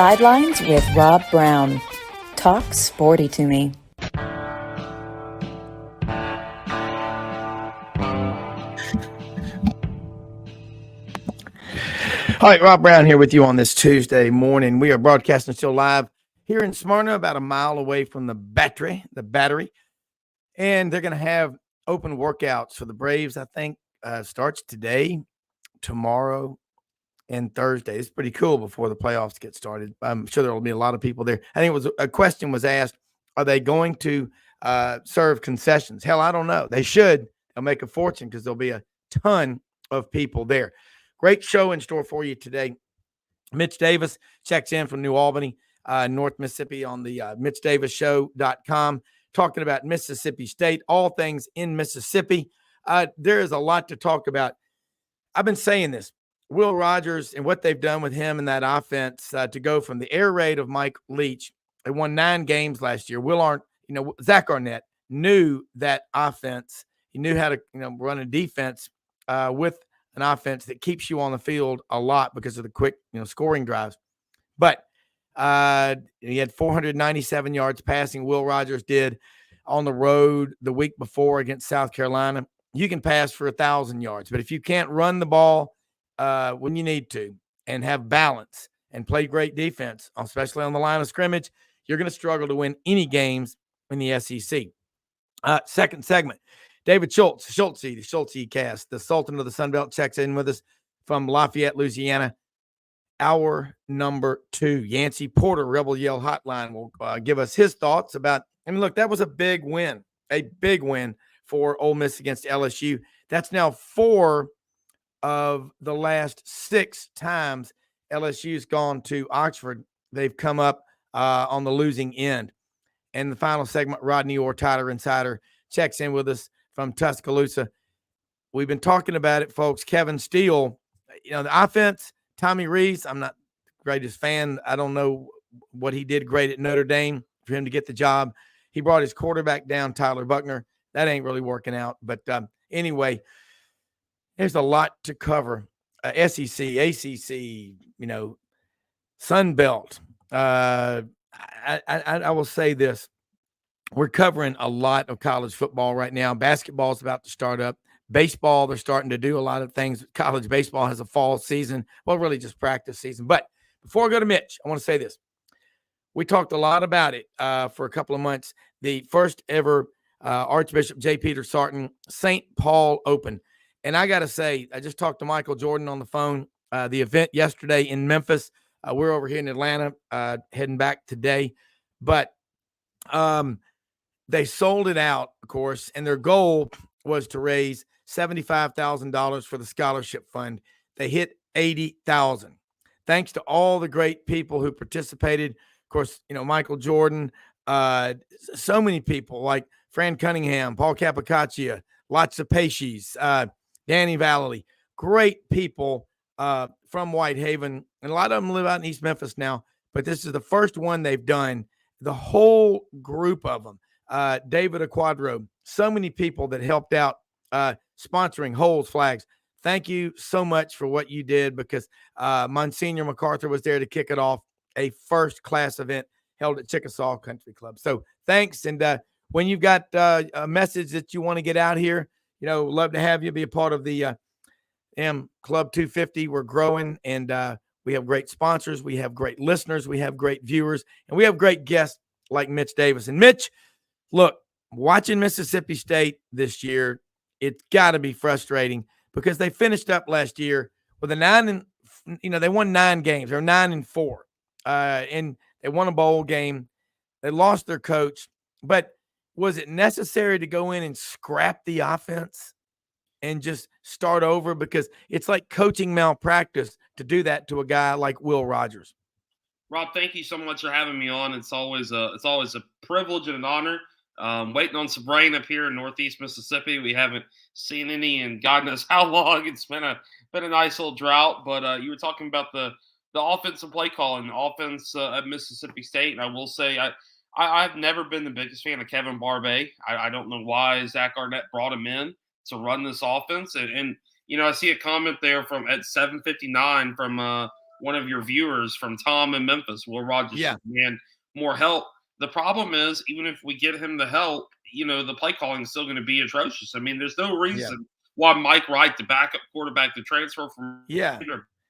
Sidelines with Rob Browne. Talk sporty to me. All right, Rob Browne here with you on this Tuesday morning. We are broadcasting still live here in Smyrna, about a mile away from the battery. And they're going to have open workouts for the Braves, I think, starts today, tomorrow, and Thursday. It's pretty cool before the playoffs get started. I'm sure there will be a lot of people there. I think a question was asked, are they going to serve concessions? Hell, I don't know. They should. They'll make a fortune because there'll be a ton of people there. Great show in store for you today. Mitch Davis checks in from New Albany, North Mississippi, on the MitchDavisShow.com, talking about Mississippi State, all things in Mississippi. There is a lot to talk about. I've been saying this. Will Rogers and what they've done with him in that offense to go from the air raid of Mike Leach. They won 9 games last year. Zach Arnett knew that offense. He knew how to run a defense with an offense that keeps you on the field a lot because of the quick, scoring drives. But he had 497 yards passing. Will Rogers did on the road the week before against South Carolina. You can pass for 1,000 yards, but if you can't run the ball when you need to and have balance and play great defense, especially on the line of scrimmage, you're going to struggle to win any games in the SEC. Second segment. David Schultz, the Schultz cast, the Sultan of the Sunbelt, checks in with us from Lafayette, Louisiana. Hour number 2. Yancy Porter, Rebel Yell Hotline, will give us his thoughts about. Look, that was a big win for Ole Miss against LSU. That's now 4 of the last 6 times LSU's gone to Oxford. They've come up on the losing end. And the final segment, Rodney or Tyler Insider checks in with us from Tuscaloosa. We've been talking about it, folks. Kevin Steele, the offense, Tommy Rees, I'm not the greatest fan. I don't know what he did great at Notre Dame for him to get the job. He brought his quarterback down, Tyler Buckner. That ain't really working out. But anyway, there's a lot to cover. SEC, ACC, Sunbelt. I will say this. We're covering a lot of college football right now. Basketball is about to start up. Baseball, they're starting to do a lot of things. College baseball has a fall season. Well, really just practice season. But before I go to Mitch, I want to say this. We talked a lot about it for a couple of months. The first ever Archbishop J. Peter Sarton St. Paul Open. And I got to say, I just talked to Michael Jordan on the phone. The event yesterday in Memphis. We're over here in Atlanta, heading back today. But they sold it out, of course, and their goal was to raise $75,000 for the scholarship fund. They hit $80,000. Thanks to all the great people who participated. Of course, Michael Jordan, so many people like Fran Cunningham, Paul Capocaccia, lots of Pesces, Danny Valley, great people from Whitehaven. And a lot of them live out in East Memphis now, but this is the first one they've done. The whole group of them. David Aquadro, so many people that helped out sponsoring holes, flags. Thank you so much for what you did, because Monsignor MacArthur was there to kick it off, a first-class event held at Chickasaw Country Club. So thanks. And when you've got a message that you want to get out here, love to have you be a part of the Club 250. We're growing, and we have great sponsors. We have great listeners. We have great viewers, and we have great guests like Mitch Davis. And Mitch, look, watching Mississippi State this year, it's got to be frustrating because they finished up last year with a 9 they won 9 games. They're 9-4, and they won a bowl game. They lost their coach, but was it necessary to go in and scrap the offense and just start over? Because it's like coaching malpractice to do that to a guy like Will Rogers. Rob, thank you so much for having me on. It's always a privilege and an honor. Waiting on some rain up here in Northeast Mississippi. We haven't seen any in God knows how long. It's been a nice little drought. But you were talking about the offensive play calling, the offense at Mississippi State. And I will say I've never been the biggest fan of Kevin Barbay. I don't know why Zach Arnett brought him in to run this offense. And I see a comment there from at 7:59 from one of your viewers from Tom in Memphis, Will Rogers, Yeah. man, more help. The problem is, even if we get him the help, the play calling is still going to be atrocious. I mean, there's no reason why Mike Wright, the backup quarterback, the transfer from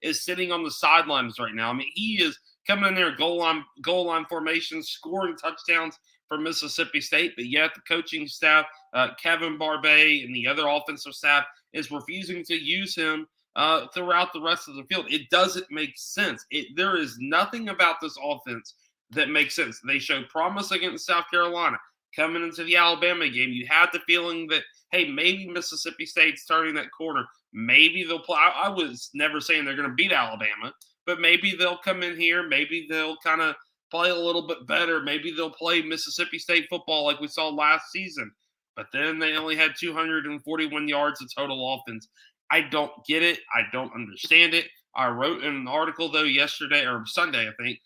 is sitting on the sidelines right now. I mean, he is coming in there goal line formation, scoring touchdowns for Mississippi State, but yet the coaching staff, Kevin Barbay and the other offensive staff, is refusing to use him throughout the rest of the field. It doesn't make sense. There is nothing about this offense that makes sense. They showed promise against South Carolina. Coming into the Alabama game, you had the feeling that, hey, maybe Mississippi State's turning that corner. Maybe they'll play. I was never saying they're going to beat Alabama, but maybe they'll come in here. Maybe they'll kind of play a little bit better. Maybe they'll play Mississippi State football like we saw last season. But then they only had 241 yards of total offense. I don't get it. I don't understand it. I wrote in an article, though, yesterday or Sunday, I think.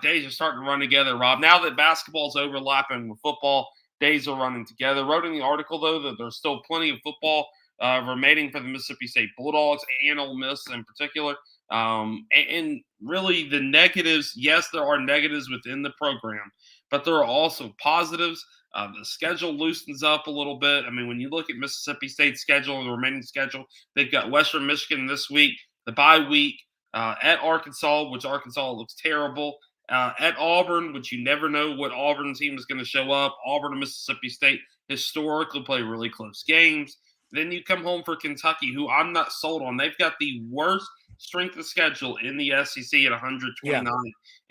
Days are starting to run together, Rob. Now that basketball's overlapping with football, days are running together. Wrote in the article, though, that there's still plenty of football remaining for the Mississippi State Bulldogs and Ole Miss in particular. And really the negatives, yes, there are negatives within the program, but there are also positives. The schedule loosens up a little bit. I mean, when you look at Mississippi State's schedule, the remaining schedule, they've got Western Michigan this week, the bye week, at Arkansas, which Arkansas looks terrible. At Auburn, which you never know what Auburn team is going to show up. Auburn and Mississippi State historically play really close games. Then you come home for Kentucky, who I'm not sold on. They've got the worst strength of schedule in the SEC at 129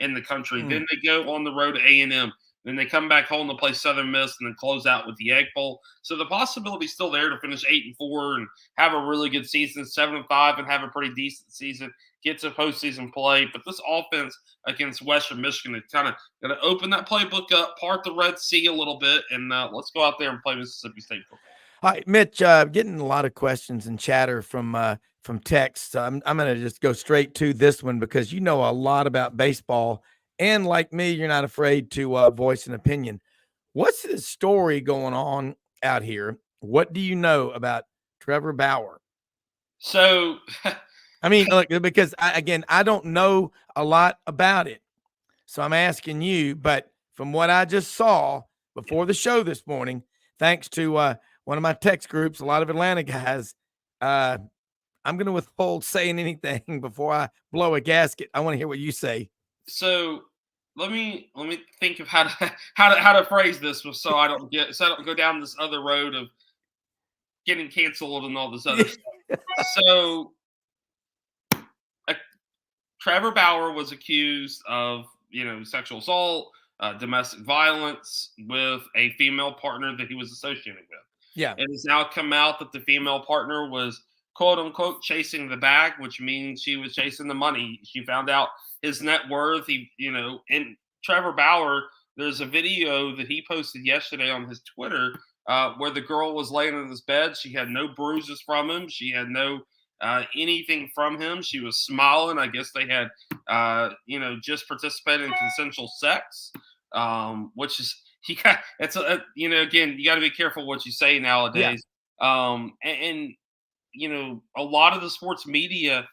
in the country. Then they go on the road to A&M. Then they come back home to play Southern Miss and then close out with the Egg Bowl. So the possibility is still there to finish 8-4 and have a really good season, 7-5, and have a pretty decent season, get to postseason play. But this offense against Western Michigan is kind of going to open that playbook up, part the Red Sea a little bit, and let's go out there and play Mississippi State football. All right, Mitch, getting a lot of questions and chatter from text. I'm going to just go straight to this one because you know a lot about baseball. And like me, you're not afraid to voice an opinion. What's the story going on out here? What do you know about Trevor Bauer? So, I mean, look, because I don't know a lot about it. So I'm asking you, but from what I just saw before the show this morning, thanks to one of my text groups, a lot of Atlanta guys, I'm going to withhold saying anything before I blow a gasket. I want to hear what you say. So let me think of how to phrase this so I don't go down this other road of getting canceled and all this other stuff. So Trevor Bauer was accused of sexual assault, domestic violence with a female partner that he was associated with. Yeah, it has now come out that the female partner was quote unquote chasing the bag, which means she was chasing the money. She found out his net worth. And Trevor Bauer, there's a video that he posted yesterday on his Twitter where the girl was laying in his bed. She had no bruises from him. She had no anything from him. She was smiling. I guess they had, just participated in consensual sex, which is, again, you got to be careful what you say nowadays. Yeah. And a lot of the sports media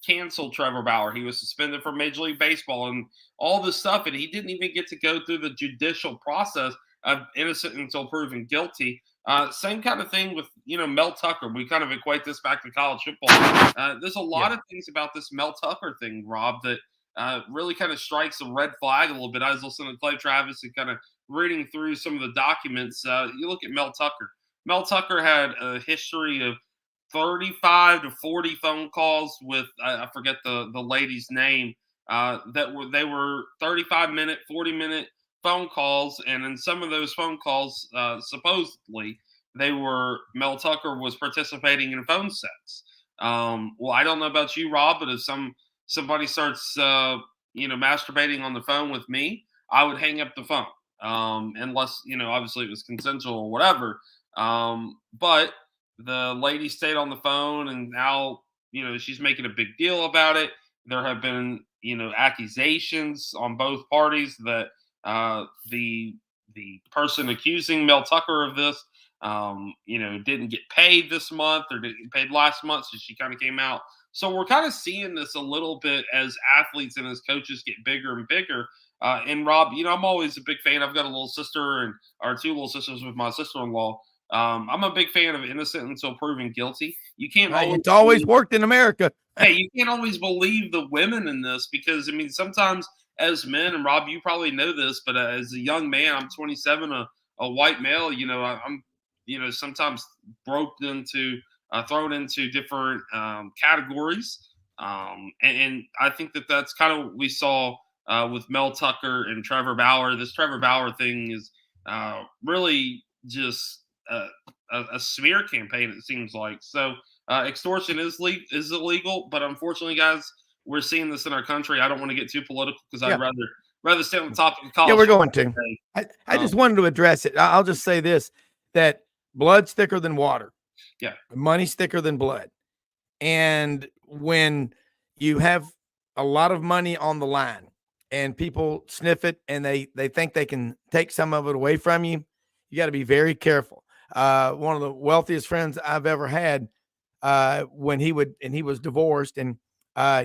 canceled Trevor Bauer. He was suspended from Major League Baseball and all this stuff, and he didn't even get to go through the judicial process of innocent until proven guilty. Same kind of thing with, Mel Tucker. We kind of equate this back to college football. There's a lot of things about this Mel Tucker thing, Rob, that really kind of strikes a red flag a little bit. I was listening to Clay Travis and kind of reading through some of the documents. You look at Mel Tucker. Mel Tucker had a history of 35 to 40 phone calls with, I forget the lady's name, they were 35-minute, 40-minute phone calls. And in some of those phone calls, supposedly, Mel Tucker was participating in phone sex. Well, I don't know about you, Rob, but if somebody starts, masturbating on the phone with me, I would hang up the phone. Unless, obviously it was consensual or whatever. But the lady stayed on the phone, and now, she's making a big deal about it. There have been, accusations on both parties that the person accusing Mel Tucker of this, didn't get paid this month or didn't get paid last month. So she kind of came out So we're kind of seeing this a little bit as athletes and as coaches get bigger and bigger. And Rob, I'm always a big fan. I've got a little sister and or two little sisters with my sister-in-law. I'm a big fan of innocent until proven guilty. You can't always It's always worked in America. Hey, you can't always believe the women in this because sometimes as men, and Rob, you probably know this, but as a young man, I'm 27, a white male. I'm sometimes roped into thrown into different categories, and I think that's kind of what we saw with Mel Tucker and Trevor Bauer. This Trevor Bauer thing is really just a smear campaign. It seems like so. Extortion is illegal, but unfortunately, guys, we're seeing this in our country. I don't want to get too political because I'd rather stay on the topic of college. Yeah, we're going to. I just wanted to address it. I'll just say this: that blood's thicker than water. Yeah, money's thicker than blood. And when you have a lot of money on the line and people sniff it and they think they can take some of it away from you, you got to be very careful. One of the wealthiest friends I've ever had, when he was divorced and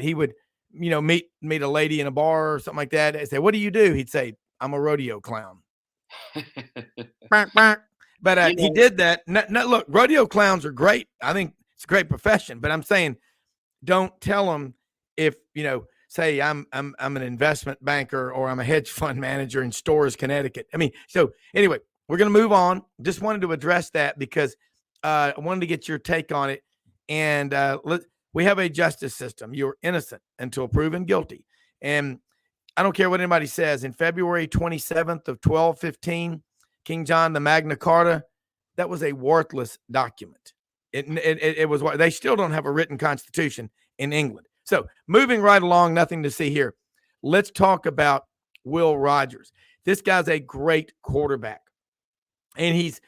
he would, meet a lady in a bar or something like that and say, "What do you do?" He'd say, "I'm a rodeo clown." But he did that. No, look, rodeo clowns are great. I think it's a great profession, but I'm saying don't tell them if, say I'm an investment banker or I'm a hedge fund manager in Storrs, Connecticut. So anyway, we're going to move on. Just wanted to address that because I wanted to get your take on it. And we have a justice system. You're innocent until proven guilty. And I don't care what anybody says. In February 27th of 1215, King John, the Magna Carta, that was a worthless document. It was what they still don't have a written constitution in England. So moving right along, nothing to see here. Let's talk about Will Rogers. This guy's a great quarterback, and he's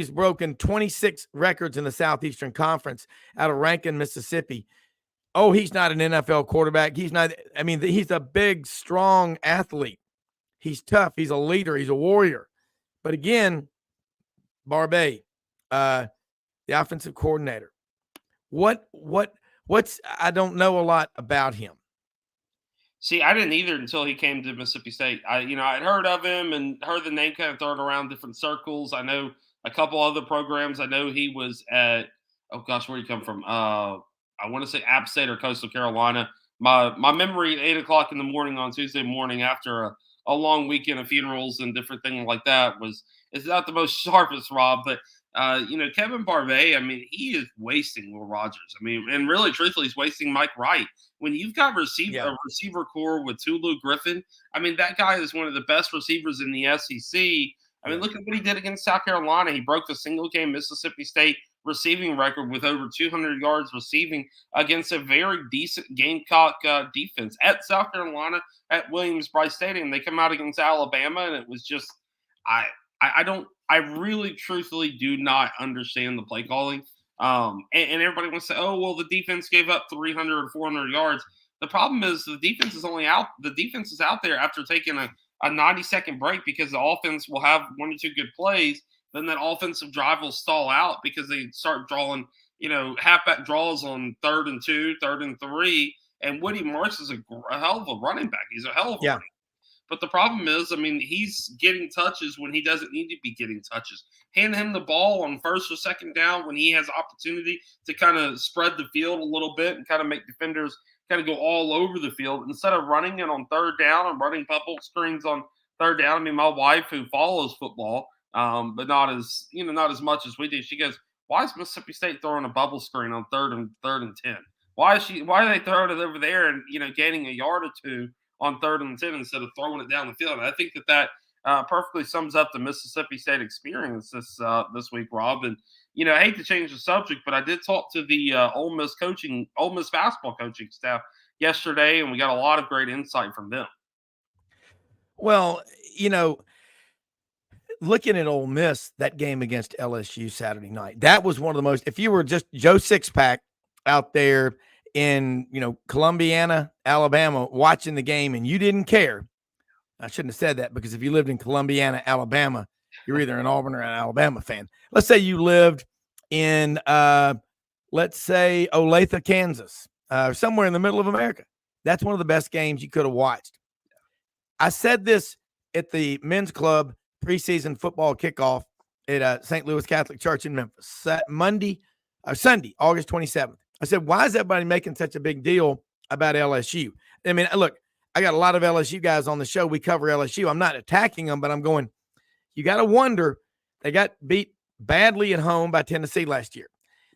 broken 26 records in the Southeastern Conference out of Rankin, Mississippi. Oh, he's not an NFL quarterback. He's not. He's a big, strong athlete. He's tough. He's a leader. He's a warrior. But again, Barbet, the offensive coordinator, what's I don't know a lot about him. See, I didn't either until he came to Mississippi State. I'd heard of him and heard the name kind of thrown around different circles. I know a couple other programs. I know he was at, oh gosh, where did he come from? I want to say App State or Coastal Carolina. My memory at 8:00 in the morning on Tuesday morning after a long weekend of funerals and different things like that is not the most sharpest, Rob, but Kevin Barbet, he is wasting Will Rogers. And really, truthfully, he's wasting Mike Wright. When you've got a receiver core with Tulu Griffin, that guy is one of the best receivers in the SEC. Look at what he did against South Carolina. He broke the single-game Mississippi State receiving record with over 200 yards receiving against a very decent Gamecock defense at South Carolina at Williams-Brice Stadium. They come out against Alabama, and it was just I really truthfully do not understand the play calling. And everybody wants to say, oh, well, the defense gave up 300 or 400 yards. The problem is the defense is out there after taking a 90-second break because the offense will have one or two good plays. Then that offensive drive will stall out because they start drawing, halfback draws on 3rd and 2, 3rd and 3. And Woody Marks is a hell of a running back. He's a hell of a running back. But the problem is, he's getting touches when he doesn't need to be getting touches. Hand him the ball on 1st or 2nd down when he has opportunity to kind of spread the field a little bit and kind of make defenders kind of go all over the field instead of running it on 3rd down and running bubble screens on 3rd down. My wife, who follows football, but not as much as we do, she goes, "Why is Mississippi State throwing a bubble screen on 3rd and 10? Why are they throwing it over there and gaining a yard or two on 3rd and 10 instead of throwing it down the field?" And I think that perfectly sums up the Mississippi State experience this week, Rob. And I hate to change the subject, but I did talk to the Ole Miss basketball coaching staff yesterday, and we got a lot of great insight from them. Well, looking at Ole Miss, that game against LSU Saturday night, that was one of the most. If you were just Joe Sixpack out there in Columbiana, Alabama, watching the game and you didn't care, I shouldn't have said that, because if you lived in Columbiana, Alabama, you're either an Auburn or an Alabama fan. Let's say you lived in let's say Olathe, Kansas. somewhere in the middle of America. That's one of the best games you could have watched. I said this at the men's club preseason football kickoff at St. Louis Catholic Church in Memphis, Sunday, August 27th. I said, why is everybody making such a big deal about LSU? I mean, look, I got a lot of LSU guys on the show. We cover LSU. I'm not attacking them, but I'm going, you got to wonder, they got beat badly at home by Tennessee last year.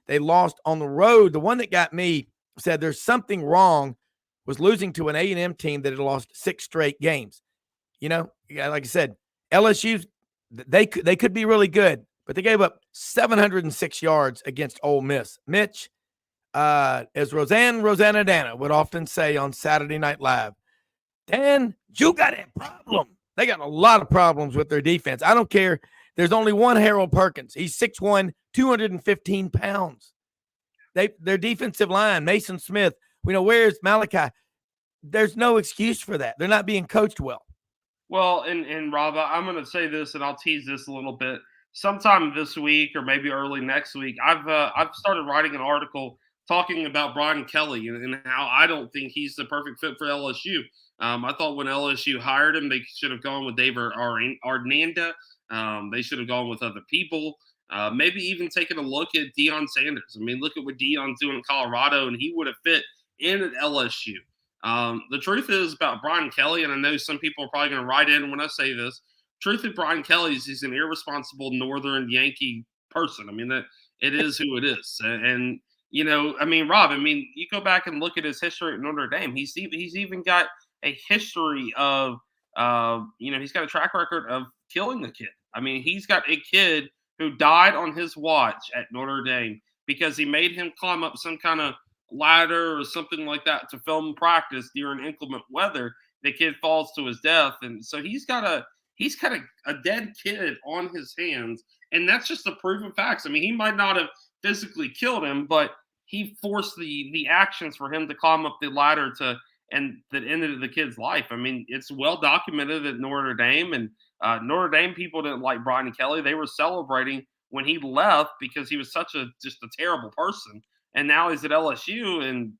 They lost on the road. The one that got me said there's something wrong was losing to an A&M team that had lost 6 straight games. You know, like I said, LSU, they could be really good, but they gave up 706 yards against Ole Miss. Mitch, as Rosanna Dana would often say on Saturday Night Live, Dan, you got a problem. They got a lot of problems with their defense. I don't care. There's only one Harold Perkins. He's 6'1", 215 pounds. Their defensive line, Mason Smith, where's Malachi? There's no excuse for that. They're not being coached well. Well, and Rob, I'm going to say this, and I'll tease this a little bit. Sometime this week or maybe early next week, I've started writing an article talking about Browne Kelly and how I don't think he's the perfect fit for LSU. I thought when LSU hired him, they should have gone with David Arnanda. They should have gone with other people. Maybe even taken a look at Deion Sanders. I mean, look at what Deion's doing in Colorado, and he would have fit in at LSU. The truth is about Browne Kelly, and I know some people are probably going to write in when I say this. Truth of Browne Kelly is he's an irresponsible Northern Yankee person. I mean, that it is who it is. And I mean, Rob, you go back and look at his history at Notre Dame. He's even got a history of, he's got a track record of killing the kid. I mean, he's got a kid who died on his watch at Notre Dame because he made him climb up some kind of ladder or something like that to film practice during inclement weather. The kid falls to his death, and so he's got a dead kid on his hands, and that's just the proven facts. I mean, he might not have physically killed him, but he forced the actions for him to climb up the ladder and that ended the kid's life. I mean, it's well documented at Notre Dame, and Notre Dame people didn't like Browne Kelly. They were celebrating when he left because he was just a terrible person. And now he's at LSU, and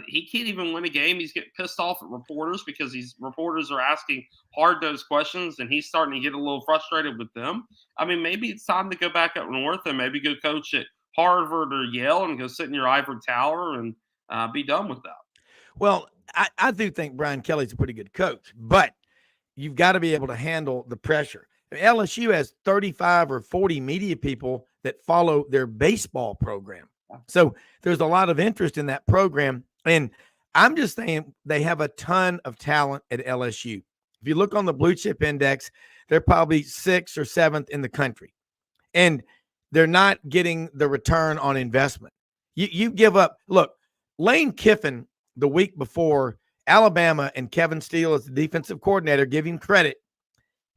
he can't even win a game. He's getting pissed off at reporters because these reporters are asking hard-nosed questions, and he's starting to get a little frustrated with them. I mean, maybe it's time to go back up north and maybe go coach at Harvard or Yale and go sit in your ivory tower and be done with that. Well, I do think Browne Kelly's a pretty good coach, but you've got to be able to handle the pressure. I mean, LSU has 35 or 40 media people that follow their baseball program. So there's a lot of interest in that program. And I'm just saying they have a ton of talent at LSU. If you look on the blue chip index, they're probably 6th or 7th in the country. And they're not getting the return on investment. You give up. Look, Lane Kiffin, the week before, Alabama and Kevin Steele as the defensive coordinator, give him credit,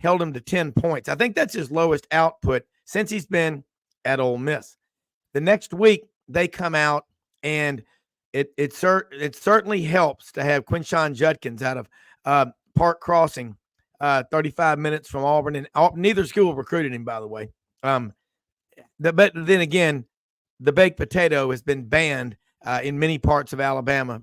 held him to 10 points. I think that's his lowest output since he's been at Ole Miss. The next week, they come out, and it certainly helps to have Quinshon Judkins out of Park Crossing, 35 minutes from Auburn. And neither school recruited him, by the way. But then again, the baked potato has been banned in many parts of Alabama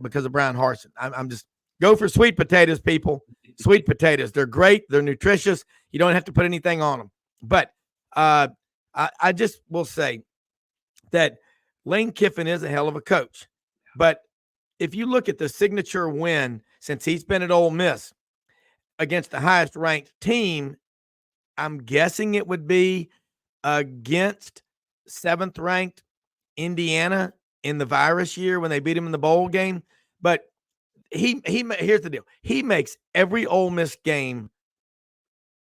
because of Brian Harsin. I'm just go for sweet potatoes, people. Sweet potatoes. They're great. They're nutritious. You don't have to put anything on them. But I just will say that Lane Kiffin is a hell of a coach. But if you look at the signature win since he's been at Ole Miss against the highest ranked team, I'm guessing it would be against 7th ranked Indiana in the virus year when they beat him in the bowl game. But here's the deal. He makes every Ole Miss game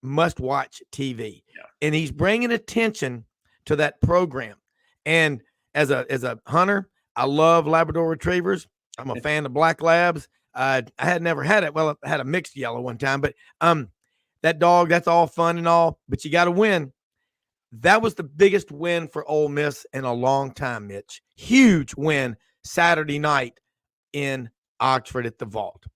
must-watch TV. Yeah. And he's bringing attention to that program. And as a hunter, I love Labrador Retrievers. I'm a fan of Black Labs. I had never had it. Well, I had a mixed yellow one time. But that dog, that's all fun and all. But you got to win. That was the biggest win for Ole Miss in a long time, Mitch. Huge win Saturday night in Oxford at the Vault.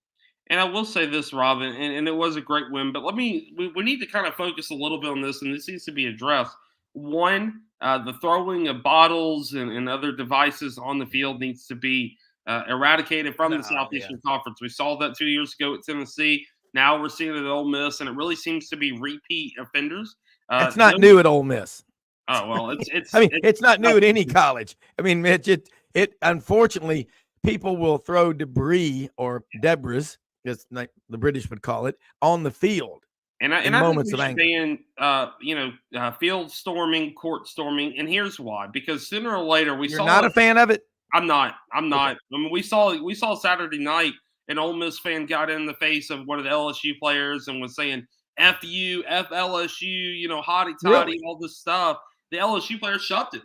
And I will say this, Robin, and it was a great win, but we need to kind of focus a little bit on this, and this needs to be addressed. One, the throwing of bottles and other devices on the field needs to be eradicated from the Southeastern Conference. We saw that 2 years ago at Tennessee. Now we're seeing it at Ole Miss, and it really seems to be repeat offenders. It's not new at Ole Miss. Oh well, it's. I mean, it's not new at any college. I mean, Mitch, it unfortunately, people will throw debris or debris, as like the British would call it, on the field. And I think we should ban, field storming, court storming, and here's why: because sooner or later You're not a fan of it. I'm not. Okay. I mean, we saw Saturday night an Ole Miss fan got in the face of one of the LSU players and was saying "F you, F LSU," hotty toddy, Really? all this stuff. The LSU player shoved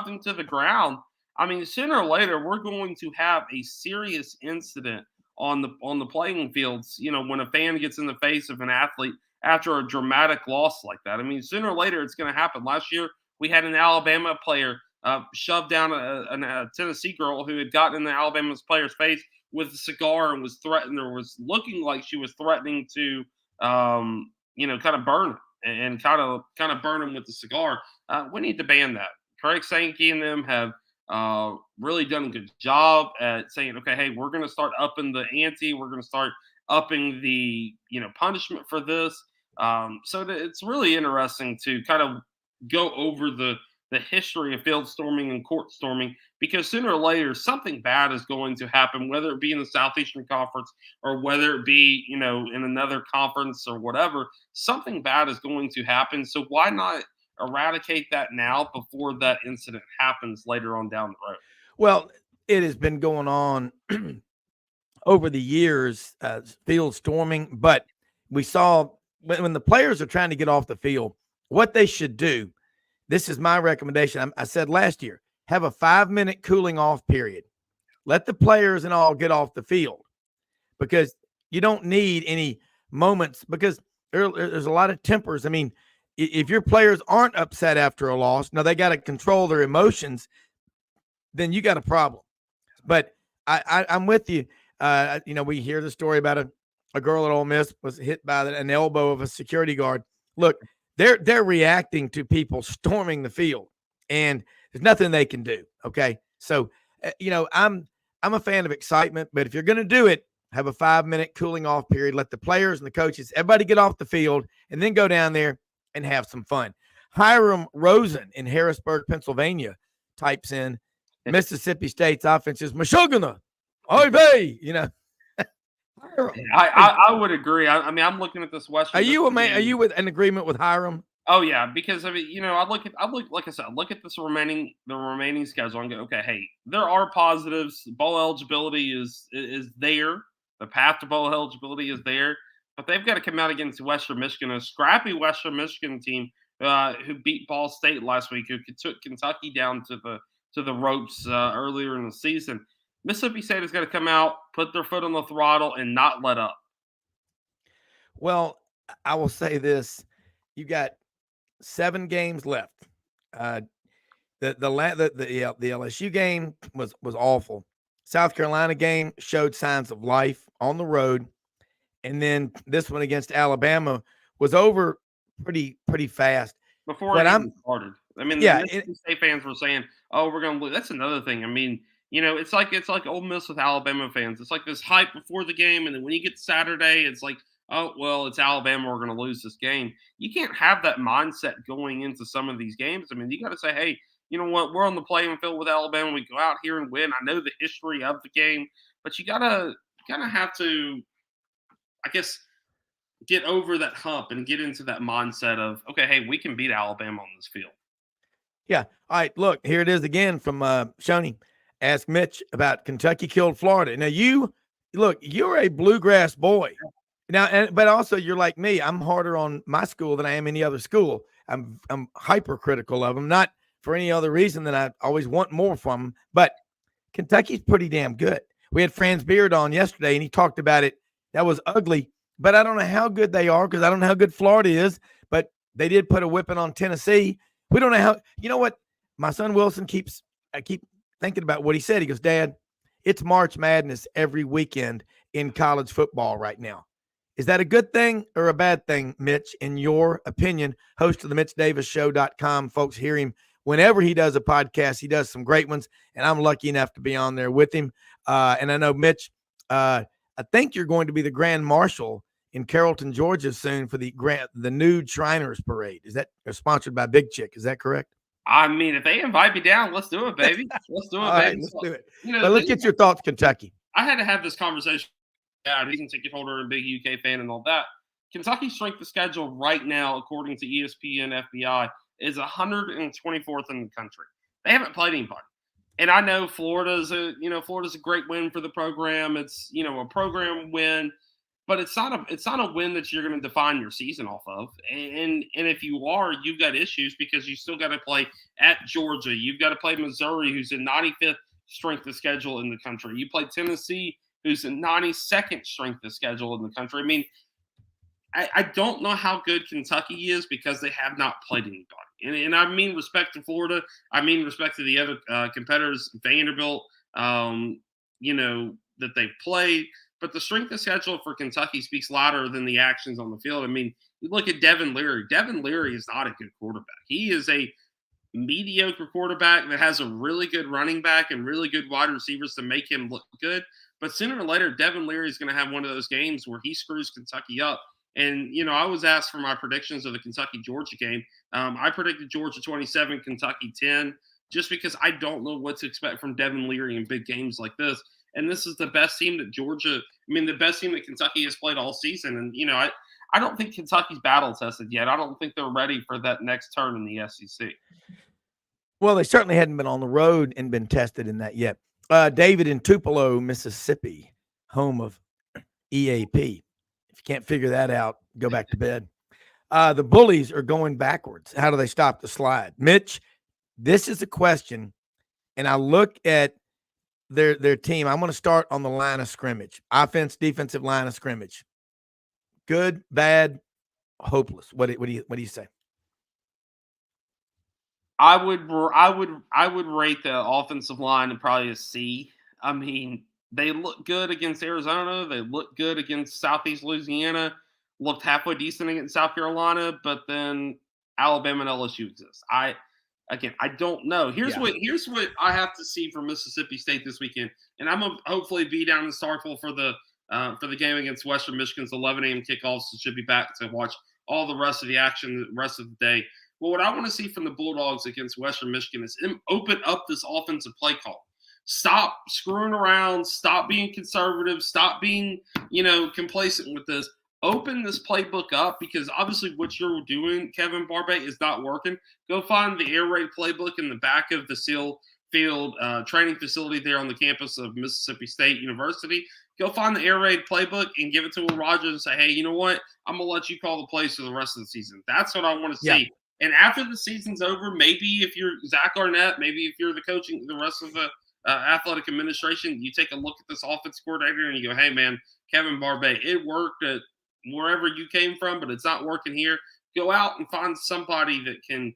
him to the ground. I mean, sooner or later, we're going to have a serious incident on the playing fields. When a fan gets in the face of an athlete after a dramatic loss like that. I mean, sooner or later, it's going to happen. Last year, we had an Alabama player shoved down a Tennessee girl who had gotten in the Alabama player's face with a cigar and was threatened, or was looking like she was threatening to, kind of burn him and kind of burn him with the cigar. We need to ban that. Craig Sankey and them have really done a good job at saying, okay, hey, we're going to start upping the ante. We're going to start upping the punishment for this. So it's really interesting to kind of go over the history of field storming and court storming, because sooner or later something bad is going to happen, whether it be in the Southeastern Conference or whether it be in another conference or whatever. Something bad is going to happen. So why not eradicate that now before that incident happens later on down the road? Well, it has been going on over the years, field storming, but we saw when the players are trying to get off the field, what they should do. This is my recommendation. I said last year, have a 5-minute cooling off period. Let the players and all get off the field, because you don't need any moments, because there's a lot of tempers. I mean, if your players aren't upset after a loss, now they got to control their emotions, then you got a problem. But I'm with you. We hear the story about a girl at Ole Miss was hit by an elbow of a security guard. Look, they're reacting to people storming the field, and there's nothing they can do. Okay, so I'm a fan of excitement, but if you're going to do it, have a 5-minute cooling off period. Let the players and the coaches, everybody get off the field, and then go down there and have some fun. Hiram Rosen in Harrisburg, Pennsylvania, types in Mississippi State's offense is Meshuggah. Oy vey, I would agree. I mean, I'm looking at this Western. Are you in agreement with Hiram? Oh yeah, because I mean, I look like I said, look at the remaining schedule and go, okay, hey, there are positives. Bowl eligibility is there. The path to bowl eligibility is there, but they've got to come out against Western Michigan, a scrappy Western Michigan team who beat Ball State last week, who took Kentucky down to the ropes earlier in the season. Mississippi State has got to come out, put their foot on the throttle, and not let up. Well, I will say this: you got 7 games left. The LSU game was awful. South Carolina game showed signs of life on the road, and then this one against Alabama was over pretty fast. Before it even started. I mean, the Mississippi State fans were saying, "Oh, we're going to lose." That's another thing. I mean, it's like Ole Miss with Alabama fans. It's like this hype before the game, and then when you get Saturday, it's like, oh, well, it's Alabama. We're going to lose this game. You can't have that mindset going into some of these games. I mean, you got to say, hey, you know what? We're on the playing field with Alabama. We go out here and win. I know the history of the game, but you gotta have to, I guess, get over that hump and get into that mindset of, okay, hey, we can beat Alabama on this field. Yeah. All right. Look, here it is again from Shoney. Ask Mitch about Kentucky killed Florida. Now you're a bluegrass boy. Now, but also you're like me. I'm harder on my school than I am any other school. I'm hypercritical of them, not for any other reason than I always want more from them. But Kentucky's pretty damn good. We had Franz Beard on yesterday, and he talked about it. That was ugly, but I don't know how good they are, because I don't know how good Florida is. But they did put a whipping on Tennessee. We don't know how. You know what? My son Wilson I keep thinking about what he said. He goes, Dad, it's March Madness every weekend in college football right now. Is that a good thing or a bad thing, Mitch, in your opinion? Host of the MitchDavisShow.com. Folks, hear him whenever he does a podcast. He does some great ones, and I'm lucky enough to be on there with him. And I know, Mitch, I think you're going to be the Grand Marshal in Carrollton, Georgia soon for the Nude Shriners Parade. Is that sponsored by Big Chick? Is that correct? I mean, if they invite me down, let's do it, baby. Let's do it, All baby. right, let's do it. But let's get your thoughts, Kentucky. I had to have this conversation. Yeah, season ticket holder and big UK fan and all that. Kentucky's strength of schedule right now, according to ESPN FBI, is 124th in the country. They haven't played anybody. And I know Florida's a great win for the program. It's, a program win, but it's not a win that you're going to define your season off of. And if you are, you've got issues because you still got to play at Georgia. You've got to play Missouri, who's in 95th strength of schedule in the country. You play Tennessee, who's in 92nd strength of schedule in the country. I mean, I don't know how good Kentucky is because they have not played anybody. And I mean respect to Florida. I mean respect to the other competitors, Vanderbilt, that they've played. But the strength of schedule for Kentucky speaks louder than the actions on the field. I mean, you look at Devin Leary. Devin Leary is not a good quarterback. He is a mediocre quarterback that has a really good running back and really good wide receivers to make him look good. But sooner or later, Devin Leary is going to have one of those games where he screws Kentucky up. And, I was asked for my predictions of the Kentucky-Georgia game. I predicted Georgia 27, Kentucky 10, just because I don't know what to expect from Devin Leary in big games like this. And this is the best team that the best team that Kentucky has played all season. And, I don't think Kentucky's battle tested yet. I don't think they're ready for that next turn in the SEC. Well, they certainly hadn't been on the road and been tested in that yet. David in Tupelo, Mississippi, home of EAP. If you can't figure that out, go back to bed. The Bullies are going backwards. How do they stop the slide? Mitch, this is a question, and I look at their team. I'm going to start on the line of scrimmage. Offense, defensive line of scrimmage. Good, bad, hopeless. What do you say? I would rate the offensive line to probably a C. I mean, they look good against Arizona. They look good against Southeast Louisiana. Looked halfway decent against South Carolina, but then Alabama and LSU exist. I don't know. Here's what I have to see from Mississippi State this weekend, and I'm gonna hopefully be down in Starkville for the game against Western Michigan's 11 a.m. kickoff. So should be back to watch all the rest of the action the rest of the day. But what I want to see from the Bulldogs against Western Michigan is them open up this offensive play call. Stop screwing around. Stop being conservative. Stop being, complacent with this. Open this playbook up because obviously what you're doing, Kevin Barbay, is not working. Go find the air raid playbook in the back of the SEAL Field training facility there on the campus of Mississippi State University. Go find the air raid playbook and give it to Will Rogers and say, hey, you know what? I'm going to let you call the plays for the rest of the season. That's what I want to see. Yeah. And after the season's over, maybe if you're Zach Arnett, maybe if you're the rest of the athletic administration, you take a look at this offense coordinator and you go, hey, man, Kevin Barbay, it worked at wherever you came from, but it's not working here. Go out and find somebody that can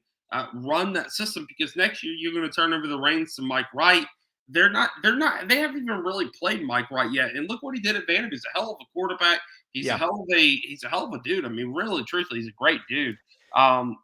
run that system because next year you're going to turn over the reins to Mike Wright. They haven't even really played Mike Wright yet. And look what he did at Vanderbilt. He's a hell of a quarterback. He's a hell of a dude. I mean, really, truthfully, he's a great dude.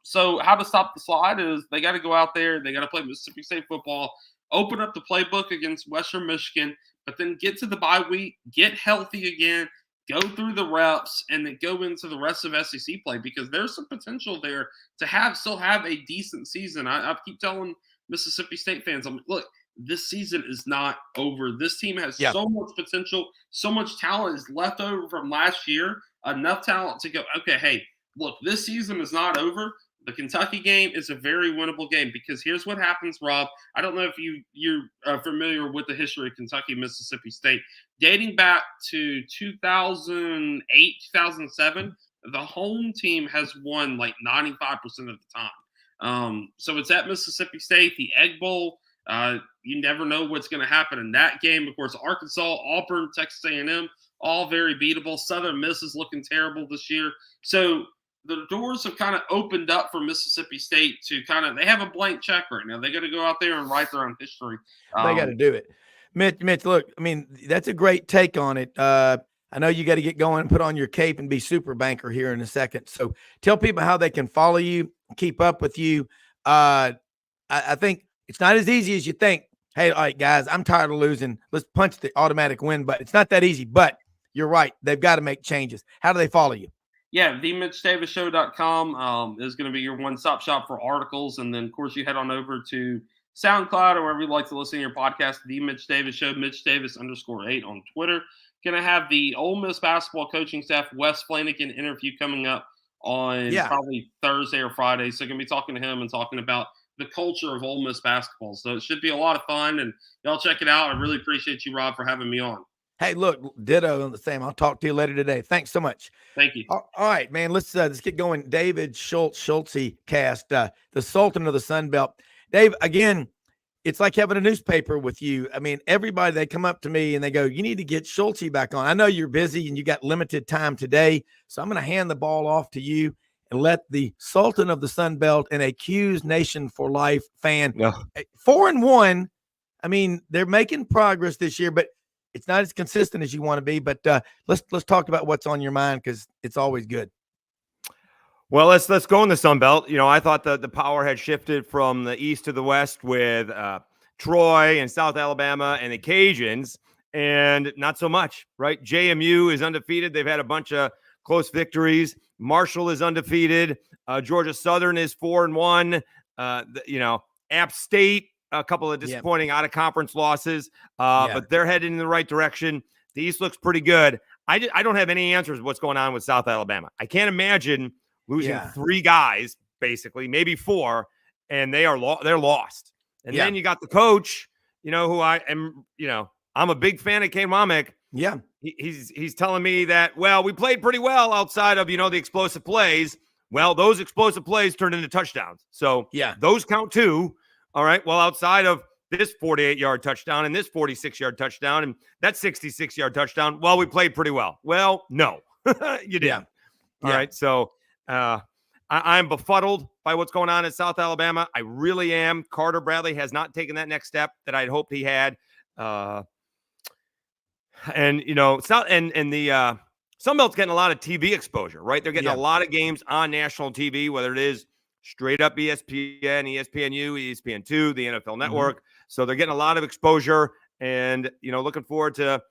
So how to stop the slide is they got to go out there. They got to play Mississippi State football, open up the playbook against Western Michigan, but then get to the bye week, get healthy again, go through the reps, and then go into the rest of SEC play because there's some potential there to still have a decent season. I keep telling Mississippi State fans, I'm like, look, this season is not over. This team has so much potential, so much talent is left over from last year, enough talent to go, okay, hey, look, this season is not over. The Kentucky game is a very winnable game because here's what happens, Rob. I don't know if you're familiar with the history of Kentucky, Mississippi State. Dating back to 2008, 2007, the home team has won like 95% of the time. So it's at Mississippi State, the Egg Bowl. You never know what's going to happen in that game. Of course, Arkansas, Auburn, Texas A&M, all very beatable. Southern Miss is looking terrible this year. So the doors have kind of opened up for Mississippi State to they have a blank check right now. They got to go out there and write their own history. They got to do it. Mitch, look, I mean, that's a great take on it. I know you got to get going, put on your cape, and be super banker here in a second. So tell people how they can follow you, keep up with you. I think it's not as easy as you think. Hey, all right, guys, I'm tired of losing. Let's punch the automatic win button. It's not that easy, but you're right. They've got to make changes. How do they follow you? Yeah, themitchdavisshow.com is going to be your one-stop shop for articles. And then, of course, you head on over to SoundCloud or wherever you like to listen to your podcast, The Mitch Davis Show, Mitch Davis_8 on Twitter. Going to have the Ole Miss basketball coaching staff, Wes Flanagan, interview coming up on probably Thursday or Friday. So going to be talking to him and talking about the culture of Ole Miss basketball. So it should be a lot of fun, and y'all check it out. I really appreciate you, Rob, for having me on. Hey, look, ditto on the same. I'll talk to you later today. Thanks so much. Thank you. All right, man. Let's get going. David Schultz cast, the Sultan of the Sunbelt. Dave, again, it's like having a newspaper with you. I mean, everybody, they come up to me and they go, you need to get Schultz back on. I know you're busy and you got limited time today, so I'm going to hand the ball off to you and let the Sultan of the Sunbelt and a Q's Nation for Life fan. 4-1. I mean, they're making progress this year, but it's not as consistent as you want to be. But let's talk about what's on your mind, because it's always good. Well, let's go in the Sunbelt. You know, I thought the power had shifted from the east to the west with Troy and South Alabama and the Cajuns, and not so much, right? JMU is undefeated. They've had a bunch of close victories. Marshall is undefeated. Georgia Southern is 4-1. App State, a couple of disappointing out-of-conference losses, but they're heading in the right direction. The East looks pretty good. I don't have any answers to what's going on with South Alabama. I can't imagine losing 3 guys, basically, maybe 4, and they're lost. And then you got the coach, who I am, I'm a big fan of Kane Womack. Yeah. He's telling me that, well, we played pretty well outside of, the explosive plays. Well, those explosive plays turned into touchdowns. So those count too. All right. Well, outside of this 48-yard touchdown and this 46-yard touchdown and that 66-yard touchdown, well, we played pretty well. Well, no, you didn't. All right. So I'm befuddled by what's going on in South Alabama. I really am. Carter Bradley has not taken that next step that I'd hoped he had. And the Sunbelt's getting a lot of TV exposure, right? They're getting a lot of games on national TV, whether it is straight up ESPN, ESPNU, ESPN2, the NFL Network. So they're getting a lot of exposure, and looking forward to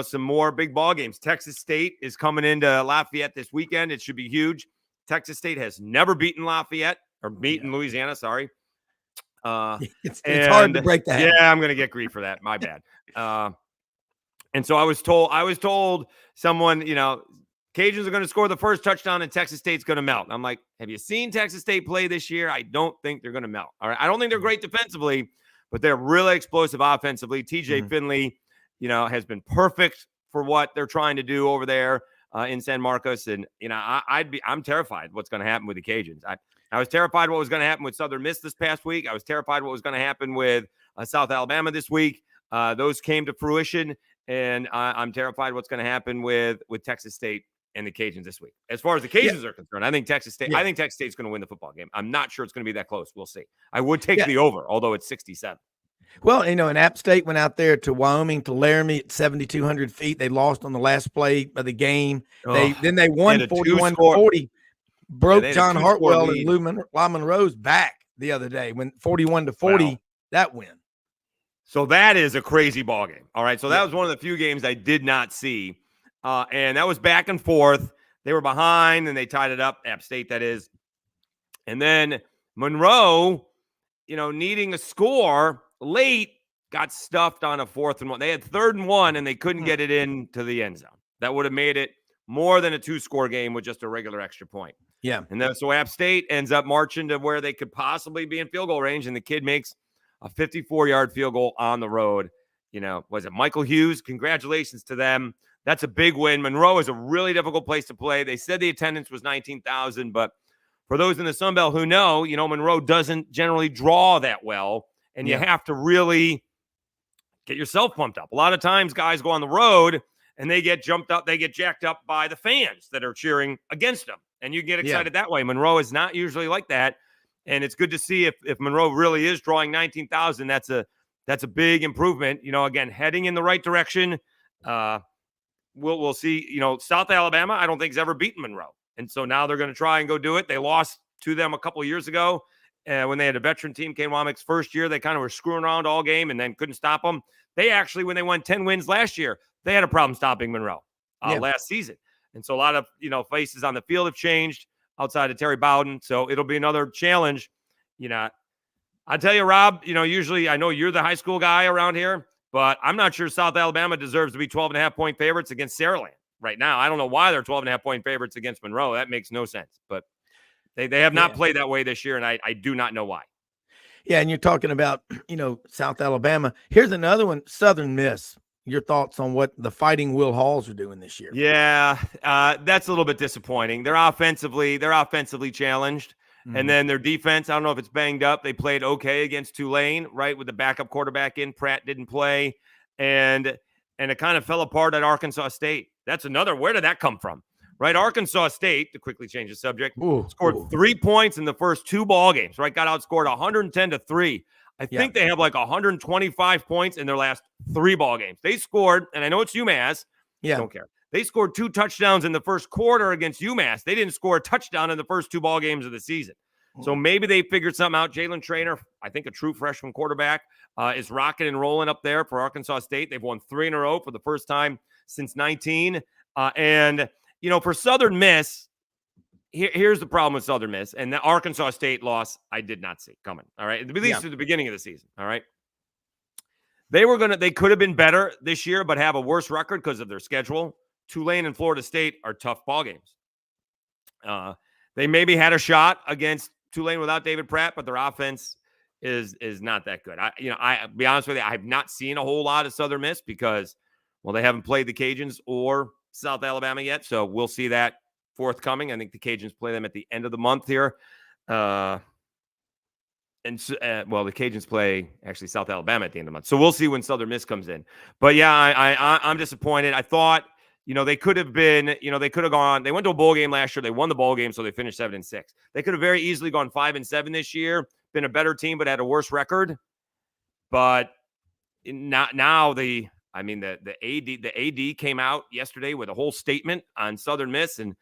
some more big ball games. Texas State is coming into Lafayette this weekend. It should be huge. Texas State has never beaten Lafayette or beaten Louisiana. Sorry. It's hard to break that. Yeah, I'm going to get grief for that. My bad. And so I was told someone, Cajuns are going to score the first touchdown and Texas State's going to melt. And I'm like, have you seen Texas State play this year? I don't think they're going to melt. All right. I don't think they're great defensively, but they're really explosive offensively. TJ Finley, has been perfect for what they're trying to do over there in San Marcos. And, I'm terrified what's going to happen with the Cajuns. I was terrified what was going to happen with Southern Miss this past week. I was terrified what was going to happen with South Alabama this week. Those came to fruition, and I'm terrified what's going to happen with Texas State and the Cajuns this week. As far as the Cajuns are concerned, I think Texas State's going to win the football game. I'm not sure it's going to be that close. We'll see. I would take the over, although it's 67. Well, and App State went out there to Wyoming, to Laramie at 7,200 feet. They lost on the last play of the game. Then they won 41-40. Broke John Hartwell and Lou Monroe's back the other day when 41-40, that win. So that is a crazy ball game. All right. So that was one of the few games I did not see. And that was back and forth. They were behind and they tied it up. App State, that is. And then Monroe, needing a score late, got stuffed on a 4th and 1. They had 3rd and 1 and they couldn't get it into the end zone. That would have made it more than a 2-score game with just a regular extra point. Yeah. And then so App State ends up marching to where they could possibly be in field goal range, and the kid makes a 54-yard field goal on the road. Was it Michael Hughes? Congratulations to them. That's a big win. Monroe is a really difficult place to play. They said the attendance was 19,000, but for those in the Sun Belt who know, Monroe doesn't generally draw that well, and you have to really get yourself pumped up. A lot of times guys go on the road and they get jumped up, they get jacked up by the fans that are cheering against them, and you get excited that way. Monroe is not usually like that. And it's good to see if Monroe really is drawing 19,000. That's a big improvement. Again, heading in the right direction. we'll see. South Alabama, I don't think has ever beaten Monroe. And so now they're going to try and go do it. They lost to them a couple of years ago when they had a veteran team. Kane Wommack's first year, they kind of were screwing around all game and then couldn't stop them. They actually, when they won 10 wins last year, they had a problem stopping Monroe last season. And so a lot of, faces on the field have changed outside of Terry Bowden. So it'll be another challenge. I tell you, Rob, usually I know you're the high school guy around here, but I'm not sure South Alabama deserves to be 12.5-point favorites against Saraland right now. I don't know why they're 12.5-point favorites against Monroe. That makes no sense, but they have not played that way this year, and I do not know why. Yeah, and you're talking about, South Alabama. Here's another one, Southern Miss. Your thoughts on what the Fighting Will Halls are doing this year? Yeah, that's a little bit disappointing. They're offensively challenged. Mm-hmm. And then their defense, I don't know if it's banged up. They played okay against Tulane, right, with the backup quarterback in. Pratt didn't play. And it kind of fell apart at Arkansas State. That's another. Where did that come from? Right, Arkansas State, to quickly change the subject, scored 3 points in the first 2 ball games, right? Got outscored 110-3. I think they have like 125 points in their last 3 ball games. They scored, and I know it's UMass. Yeah. Don't care. They scored 2 touchdowns in the first quarter against UMass. They didn't score a touchdown in the first 2 ball games of the season. So maybe they figured something out. Jalen Traynor, I think a true freshman quarterback, is rocking and rolling up there for Arkansas State. They've won 3 in a row for the first time since 19. And, for Southern Miss, here's the problem with Southern Miss. And the Arkansas State loss, I did not see coming. All right. At least at the beginning of the season. All right. They could have been better this year, but have a worse record because of their schedule. Tulane and Florida State are tough ball games. They maybe had a shot against Tulane without David Pratt, but their offense is not that good. I be honest with you, I have not seen a whole lot of Southern Miss because, they haven't played the Cajuns or South Alabama yet. So we'll see that forthcoming. I think the Cajuns play them at the end of the month here. The Cajuns play actually South Alabama at the end of the month. So we'll see when Southern Miss comes in. But yeah, I'm disappointed. I thought, they could have been, they could have gone, they went to a bowl game last year. They won the bowl game. So they finished 7-6. They could have very easily gone 5-7 this year, been a better team, but had a worse record. But now the AD came out yesterday with a whole statement on Southern Miss and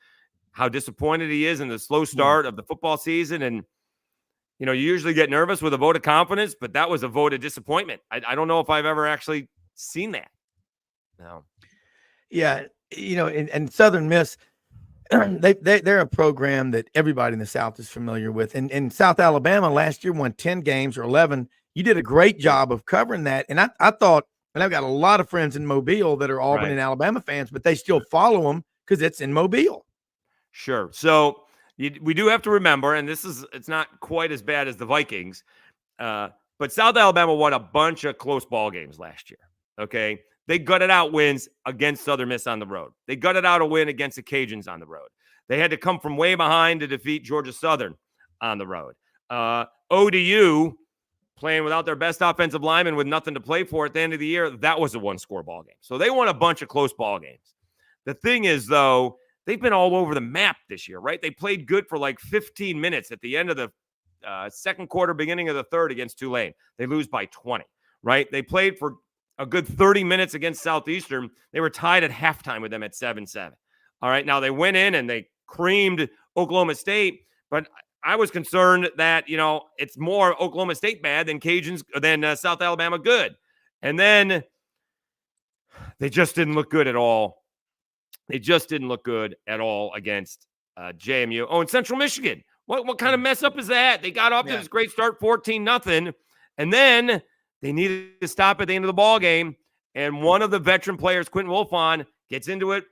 how disappointed he is in the slow start of the football season. And, you usually get nervous with a vote of confidence, but that was a vote of disappointment. I don't know if I've ever actually seen that. No. Yeah. And Southern Miss, they're a program that everybody in the South is familiar with. And South Alabama last year won 10 games or 11. You did a great job of covering that. And I thought, and I've got a lot of friends in Mobile that are Auburn and Alabama fans, but they still follow them because it's in Mobile. Sure. So we do have to remember, and it's not quite as bad as the Vikings, but South Alabama won a bunch of close ball games last year. Okay. They gutted out wins against Southern Miss on the road. They gutted out a win against the Cajuns on the road. They had to come from way behind to defeat Georgia Southern on the road. ODU, playing without their best offensive lineman with nothing to play for at the end of the year, that was a 1-score ball game. So they won a bunch of close ball games. The thing is, though, they've been all over the map this year, right? They played good for like 15 minutes at the end of the second quarter, beginning of the third against Tulane. They lose by 20, right? They played for a good 30 minutes against Southeastern. They were tied at halftime with them at 7-7. All right, now they went in and they creamed Oklahoma State, but I was concerned that, it's more Oklahoma State bad than South Alabama good. And then they just didn't look good at all. They just didn't look good at all against JMU. Oh, and Central Michigan. What kind of mess up is that? They got off to this great start, 14-0, and then they needed to stop at the end of the ball game. And one of the veteran players, Quentin Wolfon, gets into it.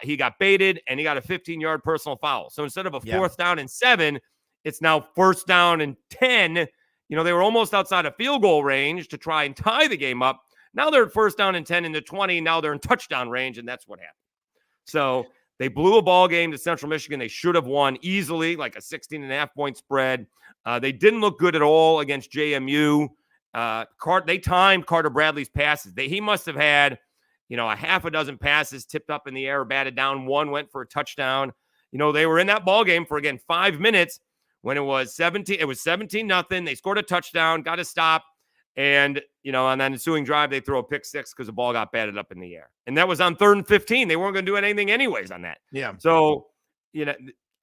He got baited, and he got a 15-yard personal foul. So instead of a 4th down and 7, it's now 1st down and 10. They were almost outside of field goal range to try and tie the game up. Now they're at 1st down and 10 in the 20. Now they're in touchdown range, and that's what happened. So they blew a ball game to Central Michigan. They should have won easily, like a 16.5-point spread. They didn't look good at all against JMU. They timed Carter Bradley's passes. He must have had, a half a dozen passes tipped up in the air, batted down. One went for a touchdown. They were in that ball game for, again, 5 minutes when it was 17. It was 17-0. They scored a touchdown, got a stop, And, on that ensuing drive, they throw a pick six because the ball got batted up in the air. And that was on 3rd and 15. They weren't going to do anything anyways on that. Yeah. So,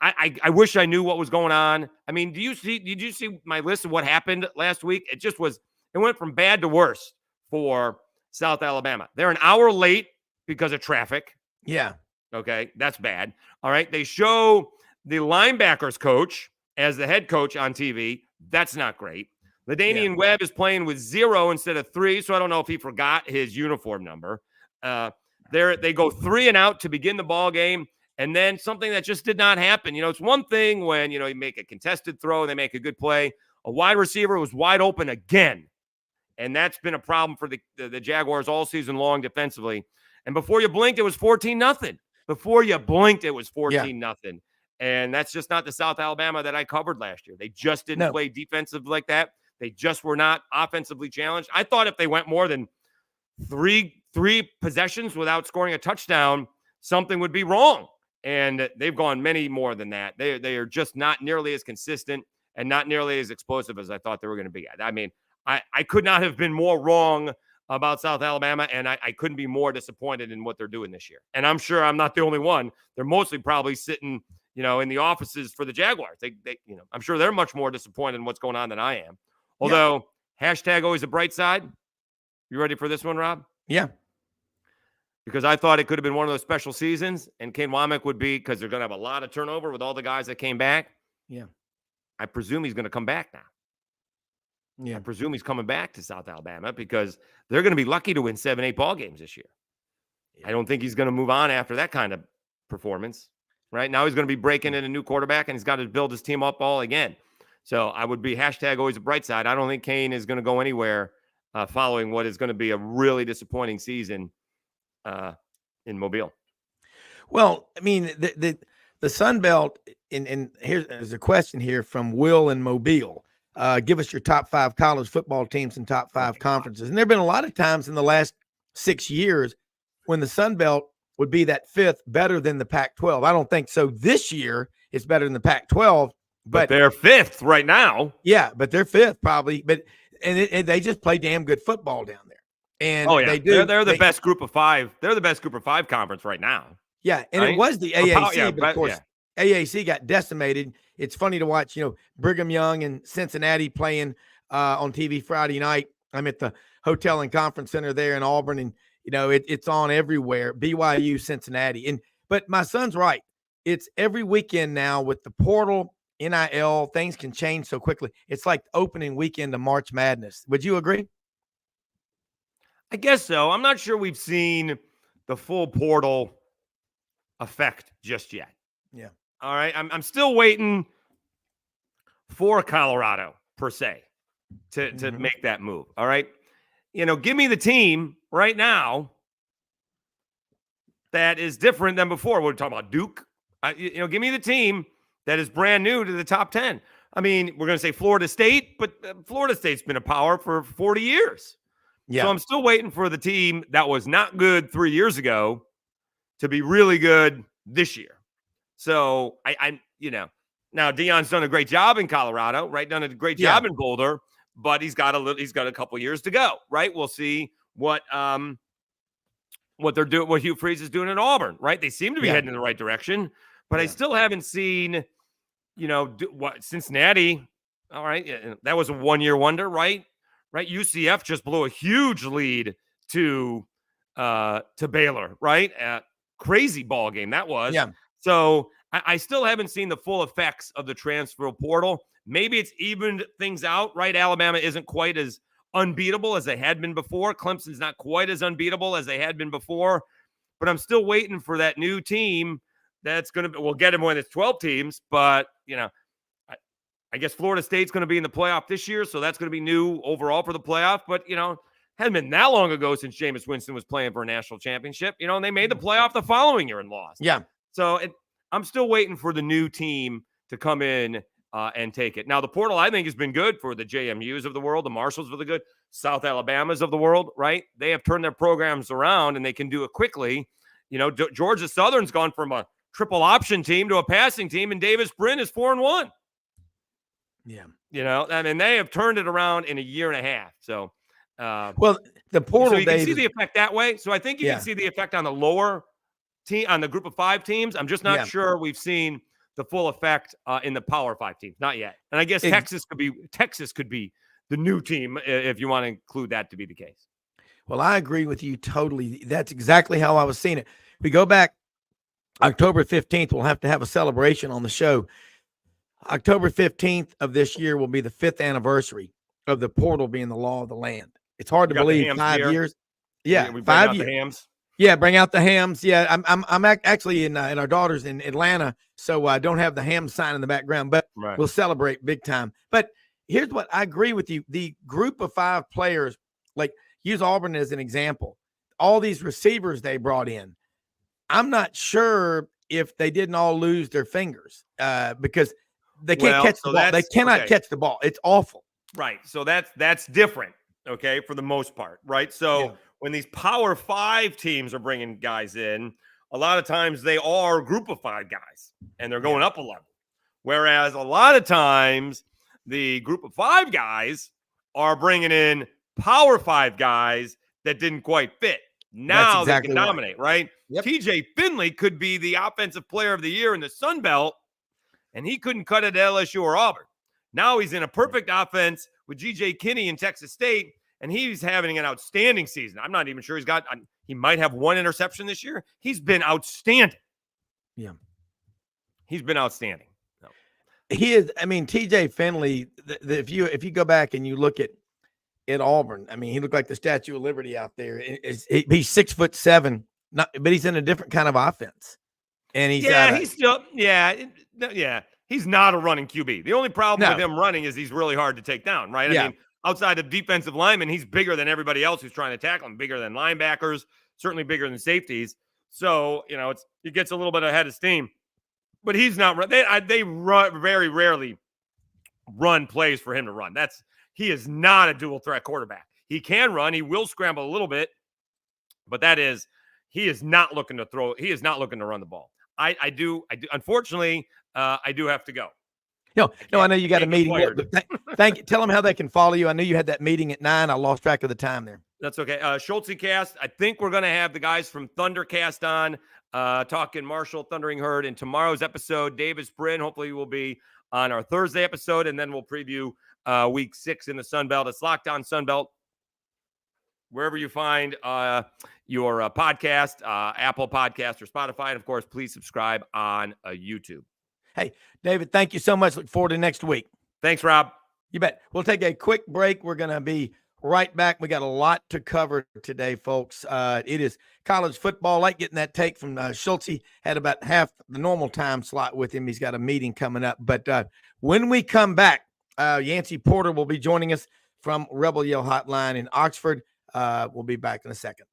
I wish I knew what was going on. I mean, did you see my list of what happened last week? It went from bad to worse for South Alabama. They're an hour late because of traffic. Yeah. Okay. That's bad. All right. They show the linebackers coach as the head coach on TV. That's not great. LaDainian Webb is playing with 0 instead of 3. So I don't know if he forgot his uniform number. They go 3 and out to begin the ball game. And then something that just did not happen. It's one thing when, you make a contested throw and they make a good play. A wide receiver was wide open again. And that's been a problem for the Jaguars all season long defensively. And before you blinked, it was 14-0. Before you blinked, it was 14-0. And that's just not the South Alabama that I covered last year. They just didn't play defensive like that. They just were not offensively challenged. I thought if they went more than three possessions without scoring a touchdown, something would be wrong. And they've gone many more than that. They are just not nearly as consistent and not nearly as explosive as I thought they were going to be. I mean, I could not have been more wrong about South Alabama, and I couldn't be more disappointed in what they're doing this year. And I'm sure I'm not the only one. They're mostly probably sitting, in the offices for the Jaguars. I'm sure they're much more disappointed in what's going on than I am. Although, hashtag always a bright side. You ready for this one, Rob? Yeah. Because I thought it could have been one of those special seasons, and Kane Womack would be, because they're going to have a lot of turnover with all the guys that came back. Yeah. I presume he's going to come back now. Yeah. I presume he's coming back to South Alabama because they're going to be lucky to win 7-8 ball games this year. I don't think he's going to move on after that kind of performance. Right now, he's going to be breaking in a new quarterback, and he's got to build his team up all again. So I would be hashtag always a bright side. I don't think Kane is going to go anywhere following what is going to be a really disappointing season in Mobile. Well, I mean, the Sunbelt, and here's a question here from Will in Mobile. Give us your top 5 college football teams and top 5 conferences. And there have been a lot of times in the last 6 years when the Sunbelt would be that 5th better than the Pac-12. I don't think so. This year it's better than the Pac-12. But they're 5th right now. Yeah, but they're 5th probably. But they just play damn good football down there. And they do. They're the best group of 5. They're the best group of 5 conference right now. Yeah, and right? It was the AAC, but of course, AAC got decimated. It's funny to watch, Brigham Young and Cincinnati playing on TV Friday night. I'm at the hotel and conference center there in Auburn, and it's on everywhere. BYU, Cincinnati, but my son's right. It's every weekend now with the portal, NIL. Things can change so quickly. It's like the opening weekend of March Madness. Would you agree? I guess so. I'm not sure we've seen the full portal effect just yet. Yeah. All right. I'm still waiting for Colorado, per se, to make that move. All right. Give me the team right now that is different than before. We're talking about Duke. Give me the team that is brand new to the top 10. I mean, we're going to say Florida State, but Florida State's been a power for 40 years. Yeah. So I'm still waiting for the team that was not good 3 years ago to be really good this year. So now Deion's done a great job in Colorado, right? Done a great job in Boulder, but he's got a couple years to go, right? We'll see what they're doing, what Hugh Freeze is doing in Auburn, right? They seem to be heading in the right direction, but I still haven't seen, what Cincinnati. All right, that was a 1-year wonder, right? Right. UCF just blew a huge lead to Baylor, right? Crazy ball game that was. Yeah. So I still haven't seen the full effects of the transfer portal. Maybe it's evened things out, right? Alabama isn't quite as unbeatable as they had been before. Clemson's not quite as unbeatable as they had been before. But I'm still waiting for that new team that's going to – we'll get them when it's 12 teams. But, I guess Florida State's going to be in the playoff this year, so that's going to be new overall for the playoff. But, hadn't been that long ago since Jameis Winston was playing for a national championship, and they made the playoff the following year and lost. Yeah. So I'm still waiting for the new team to come in and take it. Now, the portal, I think, has been good for the JMUs of the world, the Marshalls of the good, South Alabamas of the world, right? They have turned their programs around, and they can do it quickly. Georgia Southern's gone from a triple option team to a passing team, and Davis Brin is 4-1. Yeah. They have turned it around in a year and a half. So Well, the portal, so you can Dave, see the effect that way. So I think you can see the effect on the lower team, on the group of 5 teams. I'm just not sure we've seen the full effect in the Power 5 teams, not yet. And I guess Texas could be the new team if you want to include that to be the case. Well, I agree with you totally. That's exactly how I was seeing it. We go back October 15th. We'll have to have a celebration on the show. October 15th of this year will be the 5th anniversary of the portal being the law of the land. It's hard to believe 5 years. Yeah, we bring 5 out years. The hams. Yeah, bring out the hams. Yeah, I'm actually in our daughter's in Atlanta, so I don't have the ham sign in the background, but we'll celebrate big time. But here's what I agree with you: the group of 5 players, like use Auburn as an example. All these receivers they brought in, I'm not sure if they didn't all lose their fingers because they can't catch the ball. They cannot catch the ball. It's awful. Right. So that's different. Okay, for the most part. Right. So when these Power 5 teams are bringing guys in, a lot of times they are a group of 5 guys and they're going up a level. Whereas a lot of times the group of 5 guys are bringing in Power 5 guys that didn't quite fit. Now they can dominate, right? Yep. TJ Finley could be the offensive player of the year in the Sunbelt, and he couldn't cut it at LSU or Auburn. Now he's in a perfect offense with G.J. Kinney in Texas State, and he's having an outstanding season. I'm not even sure he might have 1 interception this year. He's been outstanding. Yeah. He's been outstanding. No. He is. I mean, TJ Finley, if you go back and you look at Auburn, I mean, he looked like the Statue of Liberty out there. He's 6'7", but he's in a different kind of offense. And he's he's not a running QB. The only problem with him running is he's really hard to take down, right? I mean, outside of defensive linemen, he's bigger than everybody else who's trying to tackle him, bigger than linebackers, certainly bigger than safeties. So, he gets a little bit ahead of steam. But he's not – they run, very rarely run plays for him to run. He is not a dual threat quarterback. He can run. He will scramble a little bit. But he is not looking to throw – he is not looking to run the ball. I do. Unfortunately, I do have to go. No, I know you got a meeting. Thank you. Tell them how they can follow you. I knew you had that meeting at 9. I lost track of the time there. That's okay. Schultz cast. I think we're going to have the guys from Thundercast on talking Marshall Thundering Herd in tomorrow's episode. Davis Brin hopefully will be on our Thursday episode, and then we'll preview week 6 in the Sunbelt. It's Locked On Sunbelt. Wherever you find your podcast, Apple Podcast or Spotify. And, of course, please subscribe on YouTube. Hey, David, thank you so much. Look forward to next week. Thanks, Rob. You bet. We'll take a quick break. We're going to be right back. We got a lot to cover today, folks. It is college football. Like getting that take from Schultz. He had about half the normal time slot with him. He's got a meeting coming up. But when we come back, Yancy Porter will be joining us from Rebel Yell Hotline in Oxford. We'll be back in a second.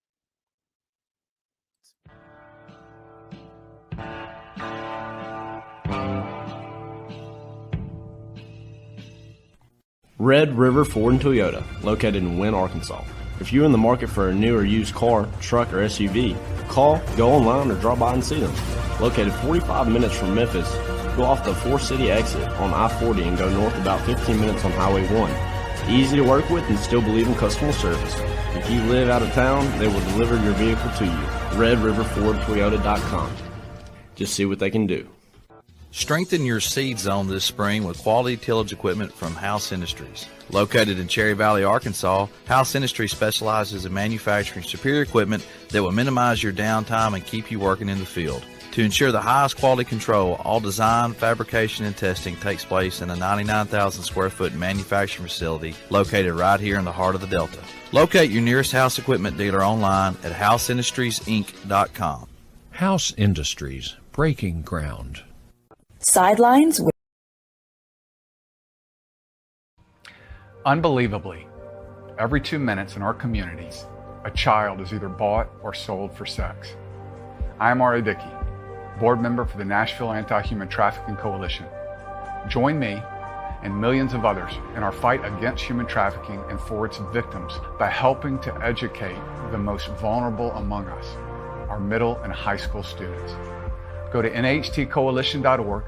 Red River Ford and Toyota, located in Wynne, Arkansas. If you're in the market for a new or used car, truck, or SUV, call, go online, or drop by and see them. Located 45 minutes from Memphis, go off the 4-city exit on I-40 and go north about 15 minutes on Highway 1. Easy to work with and still believe in customer service. If you live out of town, they will deliver your vehicle to you. RedRiverFordToyota.com. Just see what they can do. Strengthen your seed zone this spring with quality tillage equipment from House Industries. Located in Cherry Valley, Arkansas, House Industries specializes in manufacturing superior equipment that will minimize your downtime and keep you working in the field. To ensure the highest quality control, all design, fabrication, and testing takes place in a 99,000 square foot manufacturing facility located right here in the heart of the Delta. Locate your nearest House equipment dealer online at houseindustriesinc.com. House Industries, breaking ground. Sidelines. Unbelievably, every 2 minutes in our communities, a child is either bought or sold for sex. I am R.A. Dickey, board member for the Nashville Anti-Human Trafficking Coalition. Join me and millions of others in our fight against human trafficking and for its victims by helping to educate the most vulnerable among us, our middle and high school students. Go to nhtcoalition.org,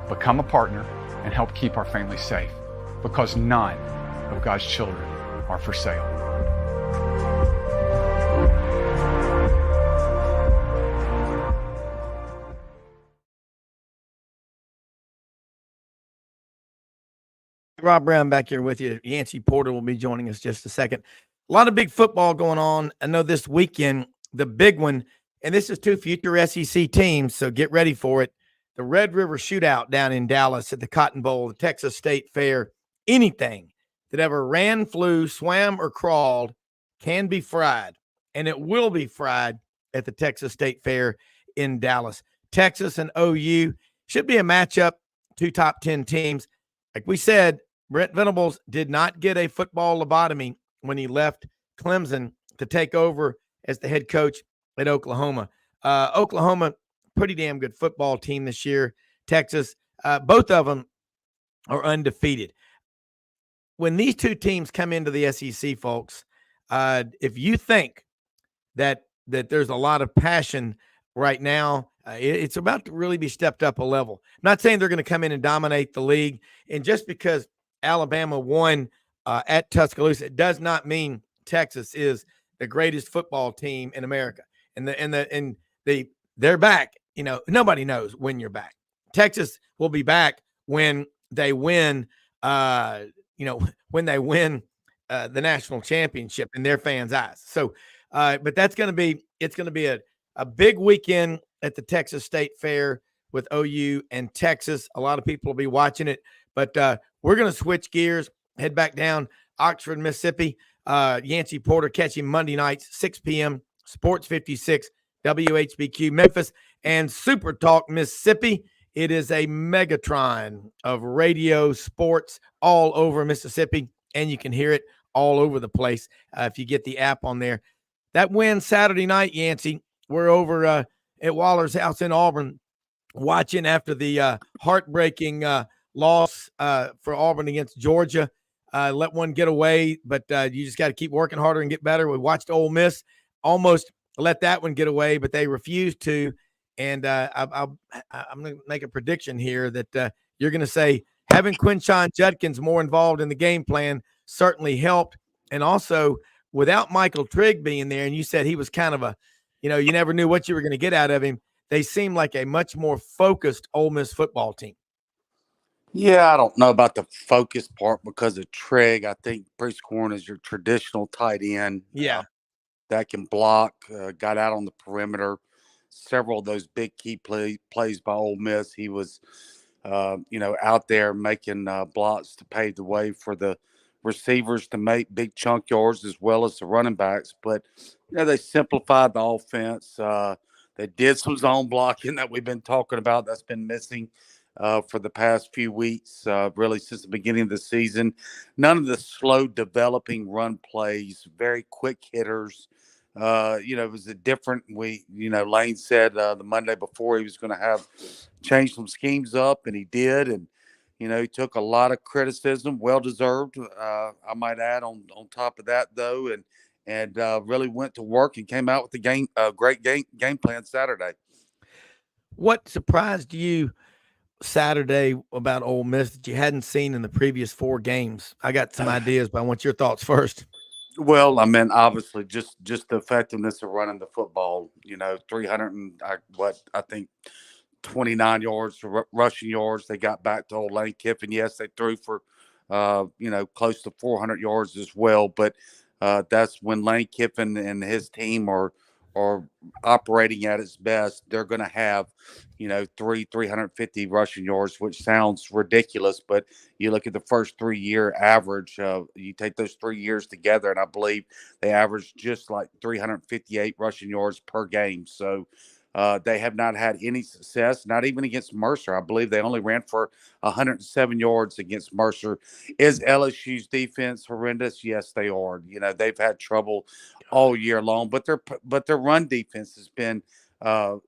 become a partner, and help keep our families safe, because none of God's children are for sale. Rob Brown back here with you. Yancy Porter will be joining us just a second. A lot of big football going on. I know this weekend, the big one, and this is two future SEC teams, so get ready for it. The Red River Shootout down in Dallas at the Cotton Bowl, the Texas State Fair. Anything that ever ran, flew, swam, or crawled can be fried, and it will be fried at the Texas State Fair in Dallas. Texas and OU should be a matchup, two top 10 teams. Like we said, Brent Venables did not get a football lobotomy when he left Clemson to take over as the head coach at Oklahoma. Oklahoma, pretty damn good football team this year. Texas, both of them are undefeated. When these two teams come into the SEC, folks, if you think that there's a lot of passion right now, it's about to really be stepped up a level. I'm not saying they're going to come in and dominate the league, and just because Alabama won at Tuscaloosa, it does not mean Texas is the greatest football team in America. And they're back. You know, nobody knows when you're back. Texas will be back when they win. When they win the national championship in their fans' eyes. So, but it's going to be a big weekend at the Texas State Fair with OU and Texas. A lot of people will be watching it, but we're going to switch gears, head back down Oxford, Mississippi. Yancy Porter catching Monday nights, 6 p.m. Sports 56, WHBQ Memphis, and Super Talk Mississippi. It is a megatron of radio sports all over Mississippi, and you can hear it all over the place if you get the app on there. That win Saturday night, Yancy, we're over at Waller's house in Auburn watching after the heartbreaking loss for Auburn against Georgia. Let one get away, but you just got to keep working harder and get better. We watched Ole Miss almost let that one get away, but they refused to. And I'm going to make a prediction here that you're going to say having Quinshon Judkins more involved in the game plan certainly helped. And also, without Michael Trigg being there, and you said he was kind of you never knew what you were going to get out of him, they seem like a much more focused Ole Miss football team. Yeah, I don't know about the focus part because of Trigg. I think Priestcorn is your traditional tight end. Yeah. That can block, got out on the perimeter. Several of those big key plays by Ole Miss, he was, out there making blocks to pave the way for the receivers to make big chunk yards as well as the running backs. But, they simplified the offense. They did some zone blocking that we've been talking about that's been missing for the past few weeks, really since the beginning of the season. None of the slow developing run plays, very quick hitters. It was a different week. Lane said the Monday before he was going to have change some schemes up, and he did. And, he took a lot of criticism, well-deserved, I might add, on top of that, though, and really went to work and came out with a great game plan Saturday. What surprised you Saturday about Ole Miss that you hadn't seen in the previous 4 games? I got some ideas, but I want your thoughts first. Well, I mean, obviously, just the effectiveness of running the football. 300 and I think 29 yards, rushing yards. They got back to old Lane Kiffin. Yes, they threw for close to 400 yards as well. But that's when Lane Kiffin and his team are operating at its best. They're going to have 350 rushing yards, which sounds ridiculous, but you look at the first 3-year average, you take those 3 years together, and I believe they averaged just like 358 rushing yards per game. So they have not had any success, not even against Mercer. I believe they only ran for 107 yards against Mercer. Is LSU's defense horrendous? Yes, they are. They've had trouble all year long, but their run defense has been not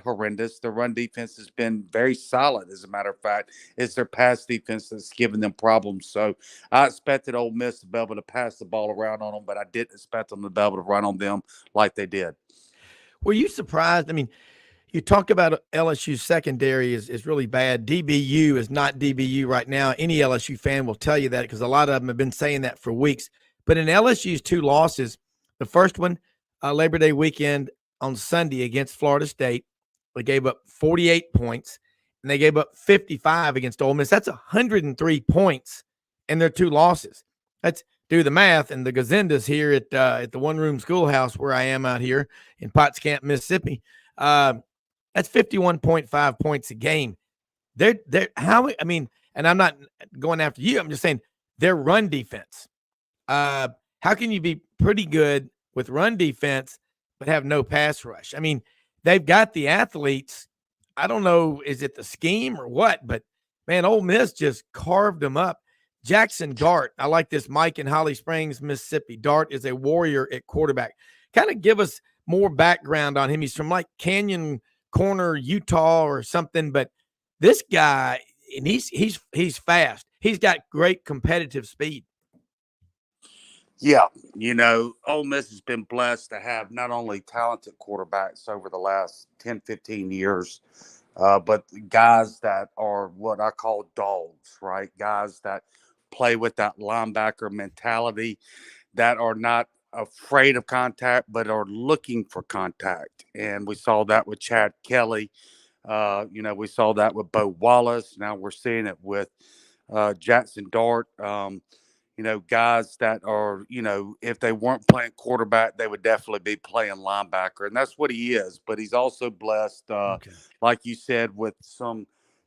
horrendous. The run defense has been very solid. As a matter of fact, it's their pass defense that's given them problems. So I expected Ole Miss to be able to pass the ball around on them, but I didn't expect them to be able to run on them like they did. Were you surprised? I mean, you talk about LSU's secondary is really bad. DBU is not DBU right now. Any LSU fan will tell you that because a lot of them have been saying that for weeks. But in LSU's 2 losses, the first one, Labor Day weekend on Sunday against Florida State, they gave up 48 points. and they gave up 55 against Ole Miss. That's 103 points in their 2 losses. Let's do the math. And the Gazendas here at the one-room schoolhouse where I am out here in Potts Camp, Mississippi, that's 51.5 points a game. And I'm not going after you. I'm just saying their run defense. How can you be pretty good with run defense but have no pass rush? I mean, they've got the athletes. I don't know, is it the scheme or what? But, man, Ole Miss just carved them up. Jackson Dart, I like this Mike in Holly Springs, Mississippi. Dart is a warrior at quarterback. Kind of give us more background on him. He's from like Canyon Corner, Utah or something. But this guy, and he's fast. He's got great competitive speed. Yeah, Ole Miss has been blessed to have not only talented quarterbacks over the last 10, 15 years, but guys that are what I call dogs, right? Guys that play with that linebacker mentality, that are not afraid of contact, but are looking for contact. And we saw that with Chad Kelly. We saw that with Bo Wallace. Now we're seeing it with Jackson Dart. Guys that are, if they weren't playing quarterback, they would definitely be playing linebacker. And that's what he is. But he's also blessed, like you said, with some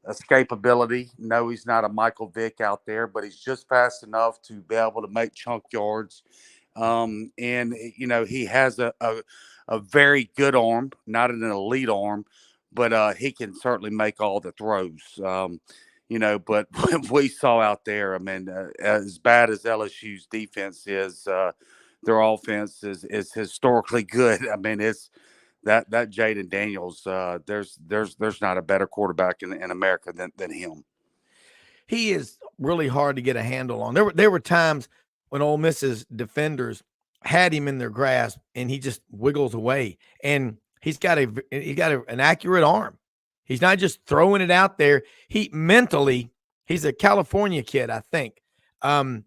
escapability. No, he's not a Michael Vick out there, but he's just fast enough to be able to make chunk yards. He has a very good arm, not an elite arm, but he can certainly make all the throws. But what we saw out there, I mean, as bad as LSU's defense is, their offense is historically good. I mean, it's that Jaden Daniels. There's not a better quarterback in America than him. He is really hard to get a handle on. There were times when Ole Miss's defenders had him in their grasp, and he just wiggles away. And he's got an accurate arm. He's not just throwing it out there. He's a California kid, I think. The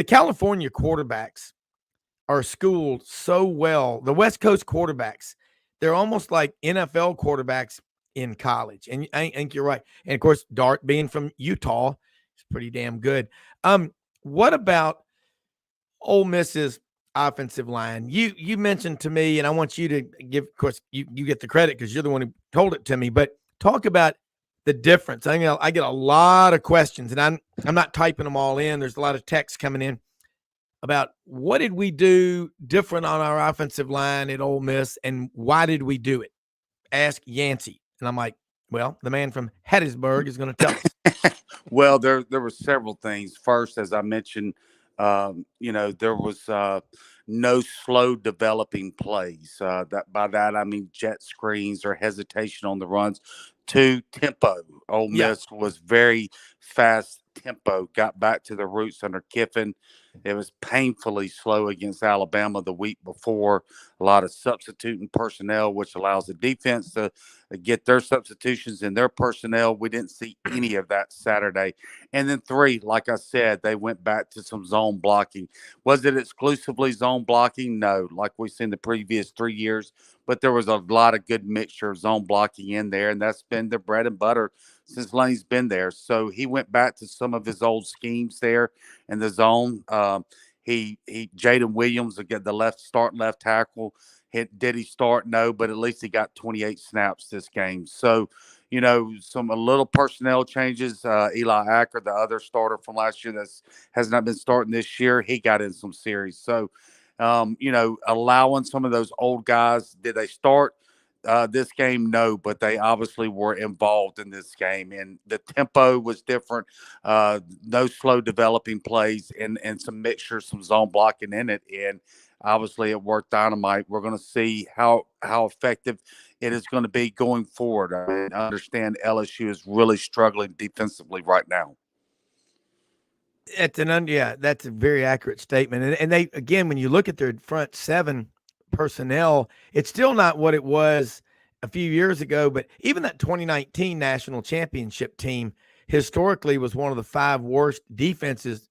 California quarterbacks are schooled so well. The West Coast quarterbacks, they're almost like NFL quarterbacks in college. And I think you're right. And, of course, Dart being from Utah is pretty damn good. What about Ole Miss's offensive line? You mentioned to me, and I want you to give, of course, you get the credit because you're the one who told it to me, but talk about the difference. I get a lot of questions, and I'm not typing them all in. There's a lot of text coming in about what did we do different on our offensive line at Ole Miss, and why did we do it? Ask Yancy. And I'm like, well, the man from Hattiesburg is going to tell us. Well, there were several things. First, as I mentioned, there was no slow developing plays. By that I mean jet screens or hesitation on the runs. 2, tempo. Ole Miss was very fast tempo, got back to the roots under Kiffin. It was painfully slow against Alabama the week before. A lot of substituting personnel, which allows the defense to get their substitutions in their personnel. We didn't see any of that Saturday. And then 3, like I said, they went back to some zone blocking. Was it exclusively zone blocking? No, like we've seen the previous 3 years. But there was a lot of good mixture of zone blocking in there, and that's been their bread and butter since Lane's been there. So he went back to some of his old schemes there in the zone. Jaden Williams, the starting left tackle. Did he start? No, but at least he got 28 snaps this game. So, a little personnel changes. Eli Acker, the other starter from last year that has not been starting this year, he got in some series. So, allowing some of those old guys, did they start this game? No, but they obviously were involved in this game, and the tempo was different. No slow developing plays, and some mixture, some zone blocking in it, and obviously it worked dynamite. We're going to see how effective it is going to be going forward. I understand LSU is really struggling defensively right now. That's a very accurate statement. And they, again, when you look at their front 7 personnel, it's still not what it was a few years ago, but even that 2019 national championship team historically was one of the 5 worst defenses,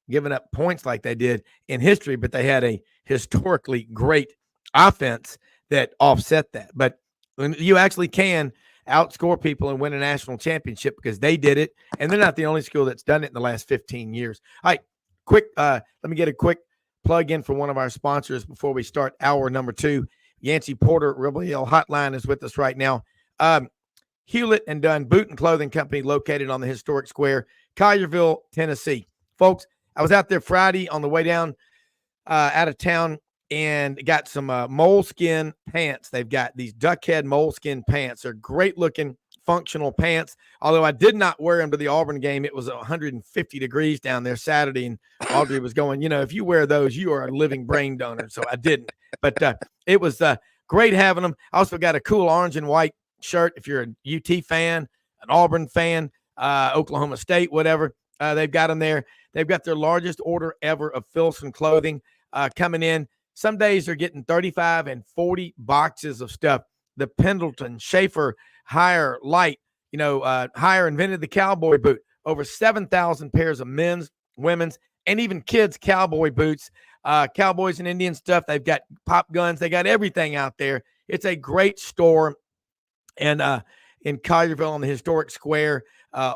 giving up points like they did in history, but they had a historically great offense that offset that. But when you actually can, outscore people and win a national championship because they did it. And they're not the only school that's done it in the last 15 years. All right, let me get a quick plug in for one of our sponsors before we start hour number 2. Yancy Porter, Rebel Yell Hotline is with us right now. Hewlett and Dunn Boot and Clothing Company located on the historic square, Collierville, Tennessee. Folks, I was out there Friday on the way down out of town and got some moleskin pants. They've got these duckhead moleskin pants. They're great looking, functional pants. Although I did not wear them to the Auburn game. It was 150 degrees down there Saturday, and Audrey was going, if you wear those, you are a living brain donor. So I didn't. But it was great having them. I also got a cool orange and white shirt if you're a UT fan, an Auburn fan, Oklahoma State, whatever. They've got them there. They've got their largest order ever of Filson clothing coming in. Some days they're getting 35 and 40 boxes of stuff. The Pendleton, Schaefer, Hire, Light, Hire invented the cowboy boot. Over 7,000 pairs of men's, women's, and even kids' cowboy boots, cowboys and Indian stuff. They've got pop guns. They got everything out there. It's a great store. And in Collierville on the historic square,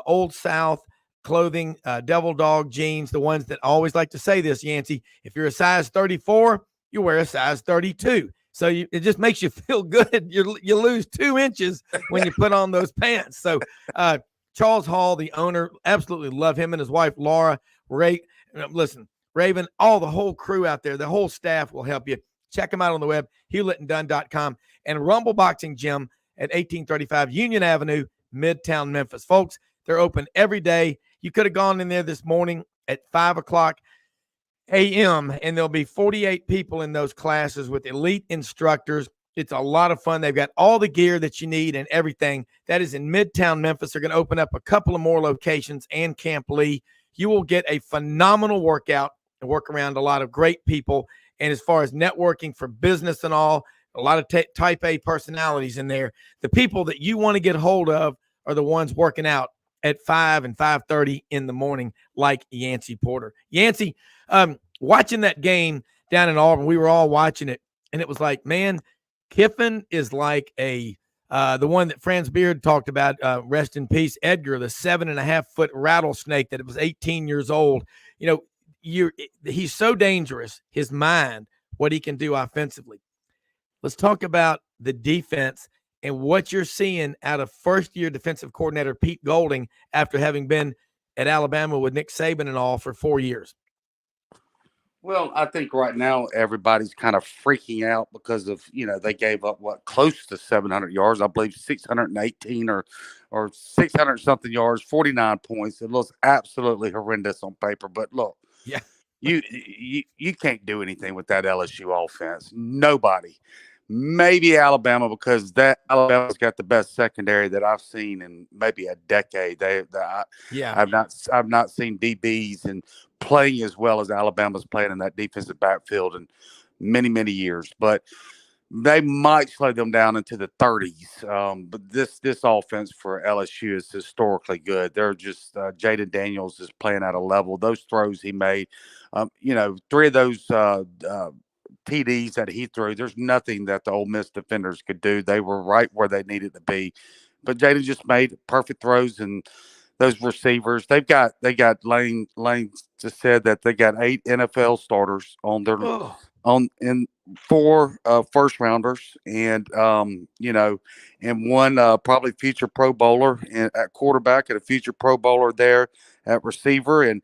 Old South clothing, Devil Dog jeans, the ones that always like to say this, Yancy, if you're a size 34, you wear a size 32. So it just makes you feel good. You lose 2 inches when you put on those pants. So Charles Hall, the owner, absolutely love him and his wife, Laura. Listen, Raven, the whole crew out there, the whole staff will help you. Check them out on the web, hewlettandunn.com, and Rumble Boxing Gym at 1835 Union Avenue, Midtown Memphis. Folks, they're open every day. You could have gone in there this morning at 5 o'clock a.m., and there'll be 48 people in those classes with elite instructors. It's a lot of fun. They've got all the gear that you need and everything. That is in Midtown Memphis. They're going to open up a couple of more locations and Camp Lee. You will get a phenomenal workout and work around a lot of great people. And as far as networking for business and all, a lot of type A personalities in there. The people that you want to get hold of are the ones working out at 5 and 5:30 in the morning, like Yancy Porter. Yancy, watching that game down in Auburn, we were all watching it, and it was like, man, Kiffin is like the one that Franz Beard talked about, rest in peace, Edgar, the 7.5-foot rattlesnake that was 18 years old. He's so dangerous, his mind, what he can do offensively. Let's talk about the defense and what you're seeing out of first-year defensive coordinator Pete Golding after having been at Alabama with Nick Saban and all for 4 years. Well, I think right now everybody's kind of freaking out because of, they gave up close to 700 yards. I believe 618 or 600 something yards, 49 points. It looks absolutely horrendous on paper, but look, yeah, you can't do anything with that LSU offense. Nobody. Maybe Alabama, because that Alabama's got the best secondary that I've seen in maybe a decade. I've not seen DBs and playing as well as Alabama's playing in that defensive backfield in many, many years. But they might slow them down into the 30s. But this offense for LSU is historically good. They're just Jaden Daniels is playing at a level. Those throws he made, 3 of those TDs that he threw, there's nothing that the Ole Miss defenders could do. They were right where they needed to be. But Jaden just made perfect throws, and those receivers, they got Lane just said that they got 8 NFL starters on their in 4 first rounders, and and one probably future Pro Bowler at quarterback and a future Pro Bowler there at receiver, and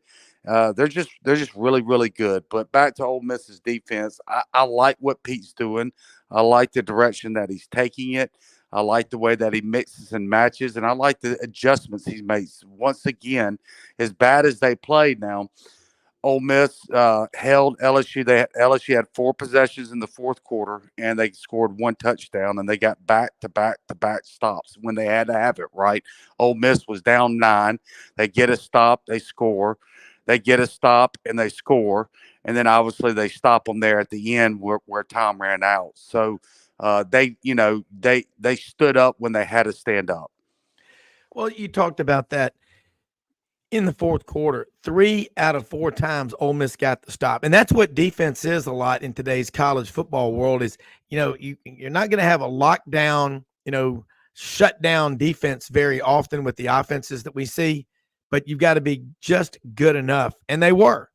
they're just really, really good. But back to Ole Miss's defense, I like what Pete's doing. I like the direction that he's taking it. I like the way that he mixes and matches, and I like the adjustments he makes. Once again, as bad as they played now, Ole Miss held LSU. LSU had 4 possessions in the fourth quarter, and they scored 1 touchdown, and they got back-to-back stops when they had to have it, right? Ole Miss was down 9. They get a stop, they score. They get a stop, and they score. And then, obviously, they stop them there at the end where time ran out. So, they stood up when they had to stand up. Well, you talked about that in the fourth quarter. 3 out of 4 times Ole Miss got the stop. And that's what defense is a lot in today's college football world is, you're not going to have a lockdown, shut down defense very often with the offenses that we see, but you've got to be just good enough. And they were,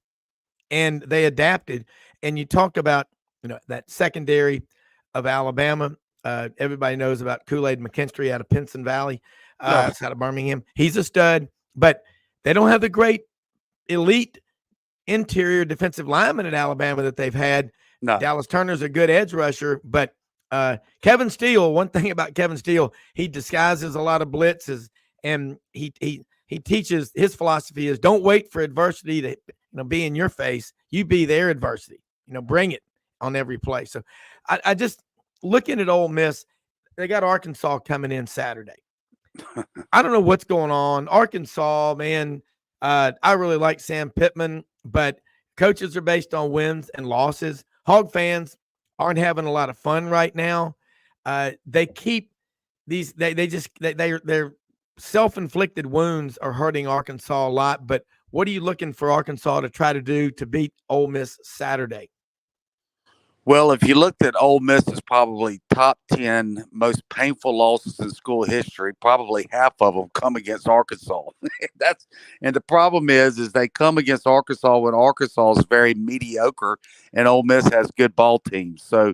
and they adapted. And you talked about, that secondary of Alabama. Everybody knows about Kool-Aid McKinstry out of Pinson Valley, out of Birmingham. He's a stud, but they don't have the great elite interior defensive lineman at Alabama that they've had. No. Dallas Turner's a good edge rusher, but Kevin Steele, one thing about Kevin Steele, he disguises a lot of blitzes, and he teaches, his philosophy is don't wait for adversity to be in your face. You be their adversity, bring it on every play. So I just looking at Ole Miss, they got Arkansas coming in Saturday. I don't know what's going on. Arkansas, man, I really like Sam Pittman, but coaches are based on wins and losses. Hog fans aren't having a lot of fun right now. They keep these, their self-inflicted wounds are hurting Arkansas a lot. But what are you looking for Arkansas to try to do to beat Ole Miss Saturday? Well, if you looked at Ole Miss's probably top 10 most painful losses in school history, probably half of them come against Arkansas. And the problem is they come against Arkansas when Arkansas is very mediocre and Ole Miss has good ball teams. So,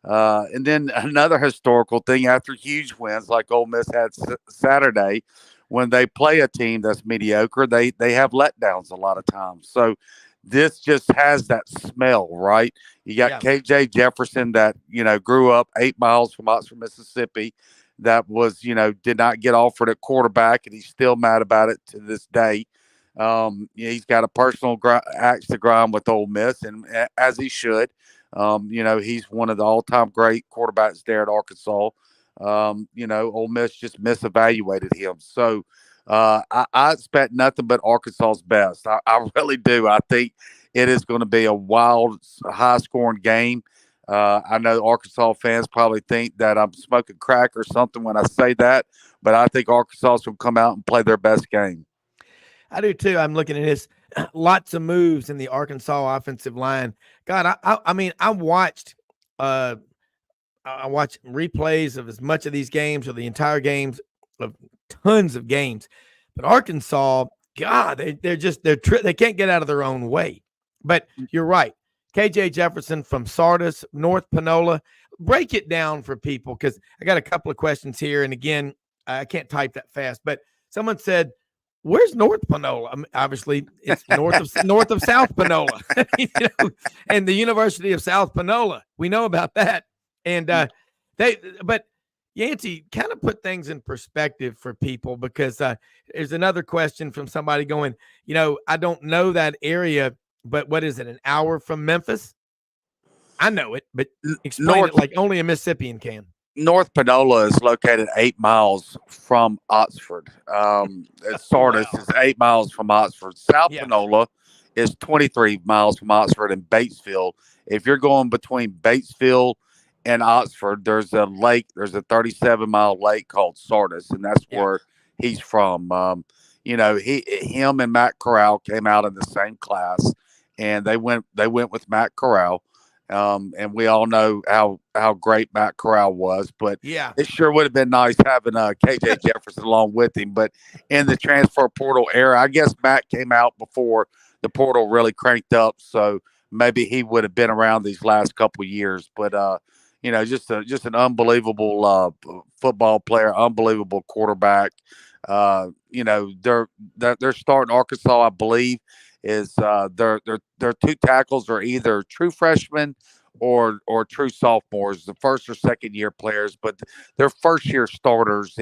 and then another historical thing, after huge wins like Ole Miss had Saturday, when they play a team that's mediocre, they have letdowns a lot of times. So this just has that smell, right? You got KJ Jefferson that, grew up 8 miles from Oxford, Mississippi, that was, did not get offered at quarterback, and he's still mad about it to this day. He's got a personal axe to grind with Ole Miss, and as he should. He's one of the all-time great quarterbacks there at Arkansas. Ole Miss just misevaluated him. So I expect nothing but Arkansas's best. I really do. I think it is going to be a wild, high-scoring game. I know Arkansas fans probably think that I'm smoking crack or something when I say that, but I think Arkansas is going to come out and play their best game. I do too. I'm looking at this. Lots of moves in the Arkansas offensive line. God, I watched replays of as much of these games or the entire games of tons of games, but Arkansas, God, they can't get out of their own way. But you're right. KJ Jefferson from Sardis, North Panola. Break it down for people, because I got a couple of questions here. And again, I can't type that fast, but someone said, where's North Panola? Obviously, it's north of South Panola, and the University of South Panola. We know about that. And but Yancy, kind of put things in perspective for people, because there's another question from somebody going, I don't know that area, but what is it, an hour from Memphis? I know it, but explain it like only a Mississippian can. North Panola is located 8 miles from Oxford. Sardis is 8 miles from Oxford. South Panola is 23 miles from Oxford and Batesville. If you're going between Batesville and Oxford, there's a lake. There's a 37-mile lake called Sardis, and that's where he's from. Him and Matt Corral came out in the same class, and they went with Matt Corral. And we all know how great Matt Corral was, but it sure would have been nice having KJ Jefferson along with him. But in the transfer portal era, I guess Matt came out before the portal really cranked up, so maybe he would have been around these last couple of years. But just an unbelievable football player, unbelievable quarterback. They're starting Arkansas, I believe, is their two tackles are either true freshmen or true sophomores, the first or second year players, but they're first year starters.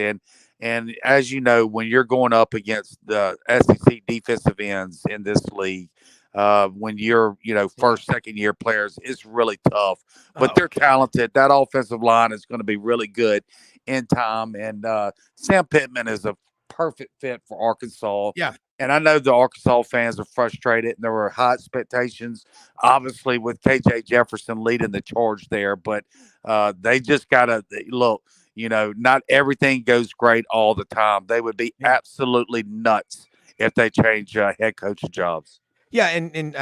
And as you know, when you're going up against the SEC defensive ends in this league, when you're first, second year players, it's really tough. But they're talented. That offensive line is going to be really good in time. And Sam Pittman is a perfect fit for Arkansas. Yeah. And I know the Arkansas fans are frustrated, and there were high expectations, obviously, with KJ Jefferson leading the charge there. But they just got to look, not everything goes great all the time. They would be absolutely nuts if they change head coaching jobs. Yeah. And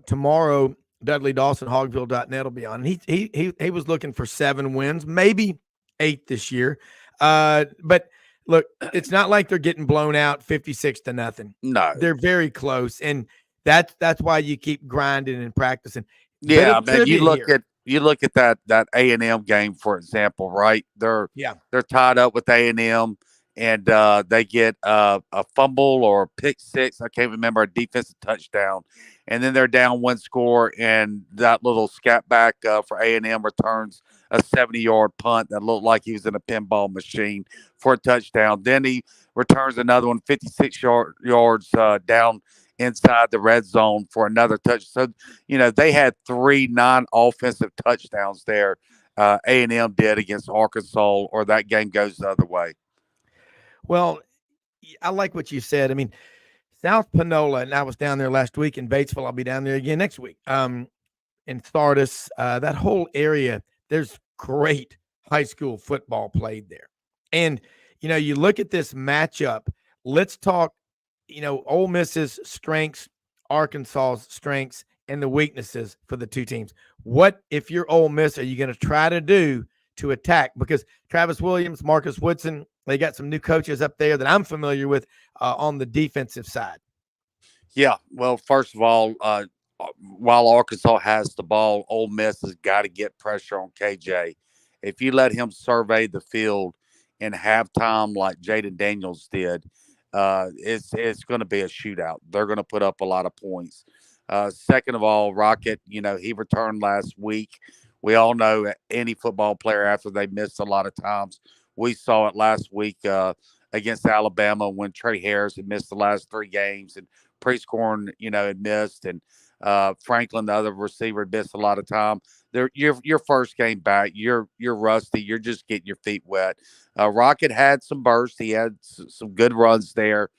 tomorrow, Dudley Dawson, Hogville.net will be on. He was looking for 7 wins, maybe 8 this year. But look, it's not like they're getting blown out 56-0. No. They're very close, and that's why you keep grinding and practicing. Yeah, man. You look at that A&M game, for example, right? They're tied up with A&M, and they get a fumble or a pick six. I can't remember, a defensive touchdown, and then they're down one score, and that little scat back for A&M returns a 70-yard punt that looked like he was in a pinball machine for a touchdown. Then he returns another one, 56 yards down inside the red zone for another touch. So, they had 3 non-offensive touchdowns there. A&M did against Arkansas, or that game goes the other way. Well, I like what you said. I mean, South Panola, and I was down there last week in Batesville. I'll be down there again next week. In Sardis, that whole area, there's great high school football played there. And, you look at this matchup. Let's talk, Ole Miss's strengths, Arkansas's strengths, and the weaknesses for the two teams. What, if you're Ole Miss, are you going to try to do to attack? Because Travis Williams, Marcus Woodson, they got some new coaches up there that I'm familiar with on the defensive side. Yeah, well, first of all, while Arkansas has the ball, Ole Miss has got to get pressure on KJ. If you let him survey the field in halftime like Jaden Daniels did, it's going to be a shootout. They're going to put up a lot of points. Second of all, Rocket, he returned last week. We all know any football player, after they missed a lot of times. We saw it last week against Alabama when Trey Harris had missed the last 3 games, and Prescorn, had missed, and Franklin, the other receiver, had missed a lot of time. Your first game back, you're rusty. You're just getting your feet wet. Rocket had some bursts. He had some good runs there.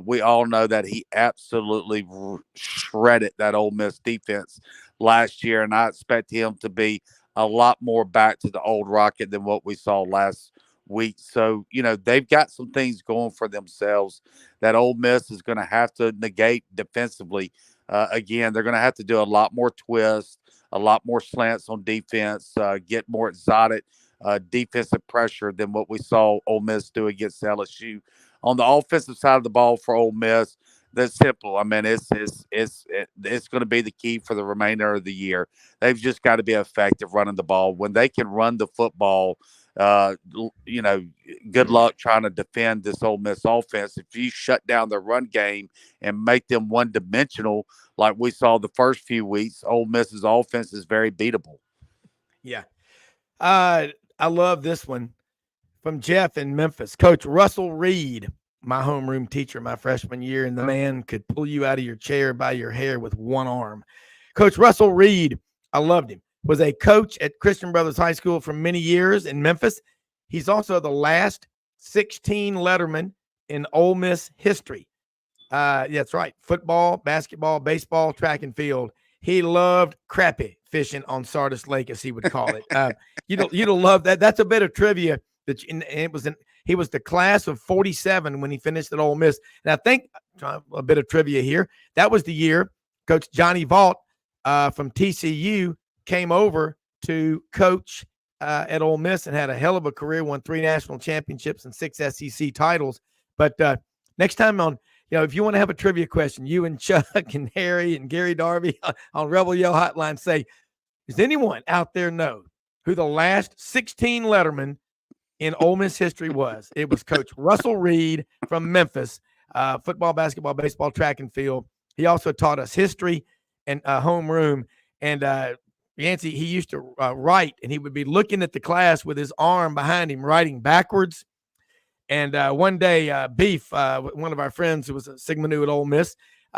We all know that he absolutely shredded that Ole Miss defense last year, and I expect him to be a lot more back to the old Rocket than what we saw last week. So, they've got some things going for themselves that Ole Miss is going to have to negate defensively. Again, they're going to have to do a lot more twists, a lot more slants on defense, get more exotic defensive pressure than what we saw Ole Miss do against LSU. On the offensive side of the ball for Ole Miss, that's simple. I mean, it's going to be the key for the remainder of the year. They've just got to be effective running the ball. When they can run the football, good luck trying to defend this Ole Miss offense. If you shut down their run game and make them one-dimensional, like we saw the first few weeks, Ole Miss's offense is very beatable. Yeah. I love this one from Jeff in Memphis. Coach Russell Reed, my homeroom teacher my freshman year, and the man could pull you out of your chair by your hair with one arm. Coach Russell Reed, I loved him, was a coach at Christian Brothers High School for many years in Memphis. He's also the last 16 letterman in Ole Miss history. That's right. Football, basketball, baseball, track and field. He loved crappie fishing on Sardis Lake, as he would call it. You'd love that. That's a bit of trivia. He was the class of 47 when he finished at Ole Miss. And I think a bit of trivia here. That was the year Coach Johnny Vaught from TCU came over to coach at Ole Miss and had a hell of a career, won 3 national championships and 6 SEC titles. But next time on, if you want to have a trivia question, you and Chuck and Harry and Gary Darby on Rebel Yell Hotline say, does anyone out there know who the last 16 letterman in Ole Miss history was? It was Coach Russell Reed from Memphis, football, basketball, baseball, track and field. He also taught us history and homeroom. And Yancy, he used to write, and he would be looking at the class with his arm behind him, writing backwards. And one day, Beef, one of our friends who was a Sigma Nu at Ole Miss,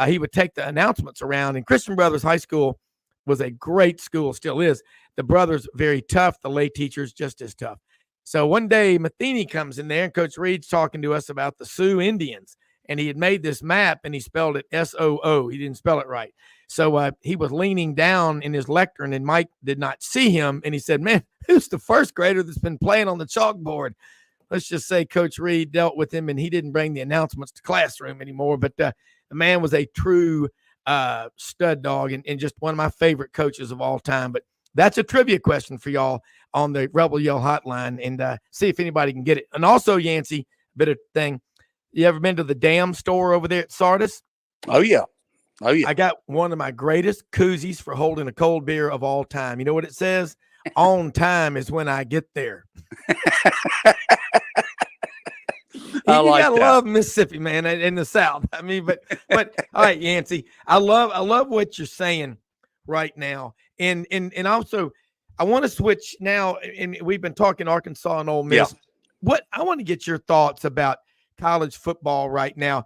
he would take the announcements around. And Christian Brothers High School was a great school, still is. The brothers, very tough. The lay teachers, just as tough. So one day, Matheny comes in there, and Coach Reed's talking to us about the Sioux Indians. And he had made this map, and he spelled it S-O-O. He didn't spell it right. So he was leaning down in his lectern, and Mike did not see him. And he said, man, who's the first grader that's been playing on the chalkboard? Let's just say Coach Reed dealt with him, and he didn't bring the announcements to classroom anymore. But the man was a true stud dog and just one of my favorite coaches of all time. But that's a trivia question for y'all on the Rebel Yell hotline, and see if anybody can get it. And also, Yancy, bit of thing. You ever been to the Dam store over there at Sardis? Oh yeah. I got one of my greatest koozies for holding a cold beer of all time. You know what it says? On time is when I get there. You gotta love Mississippi, man, in the South. I mean, but all right, Yancy, I love what you're saying right now, and also I want to switch now. And we've been talking Arkansas and Ole Miss. Yeah. I want to get your thoughts about college football right now.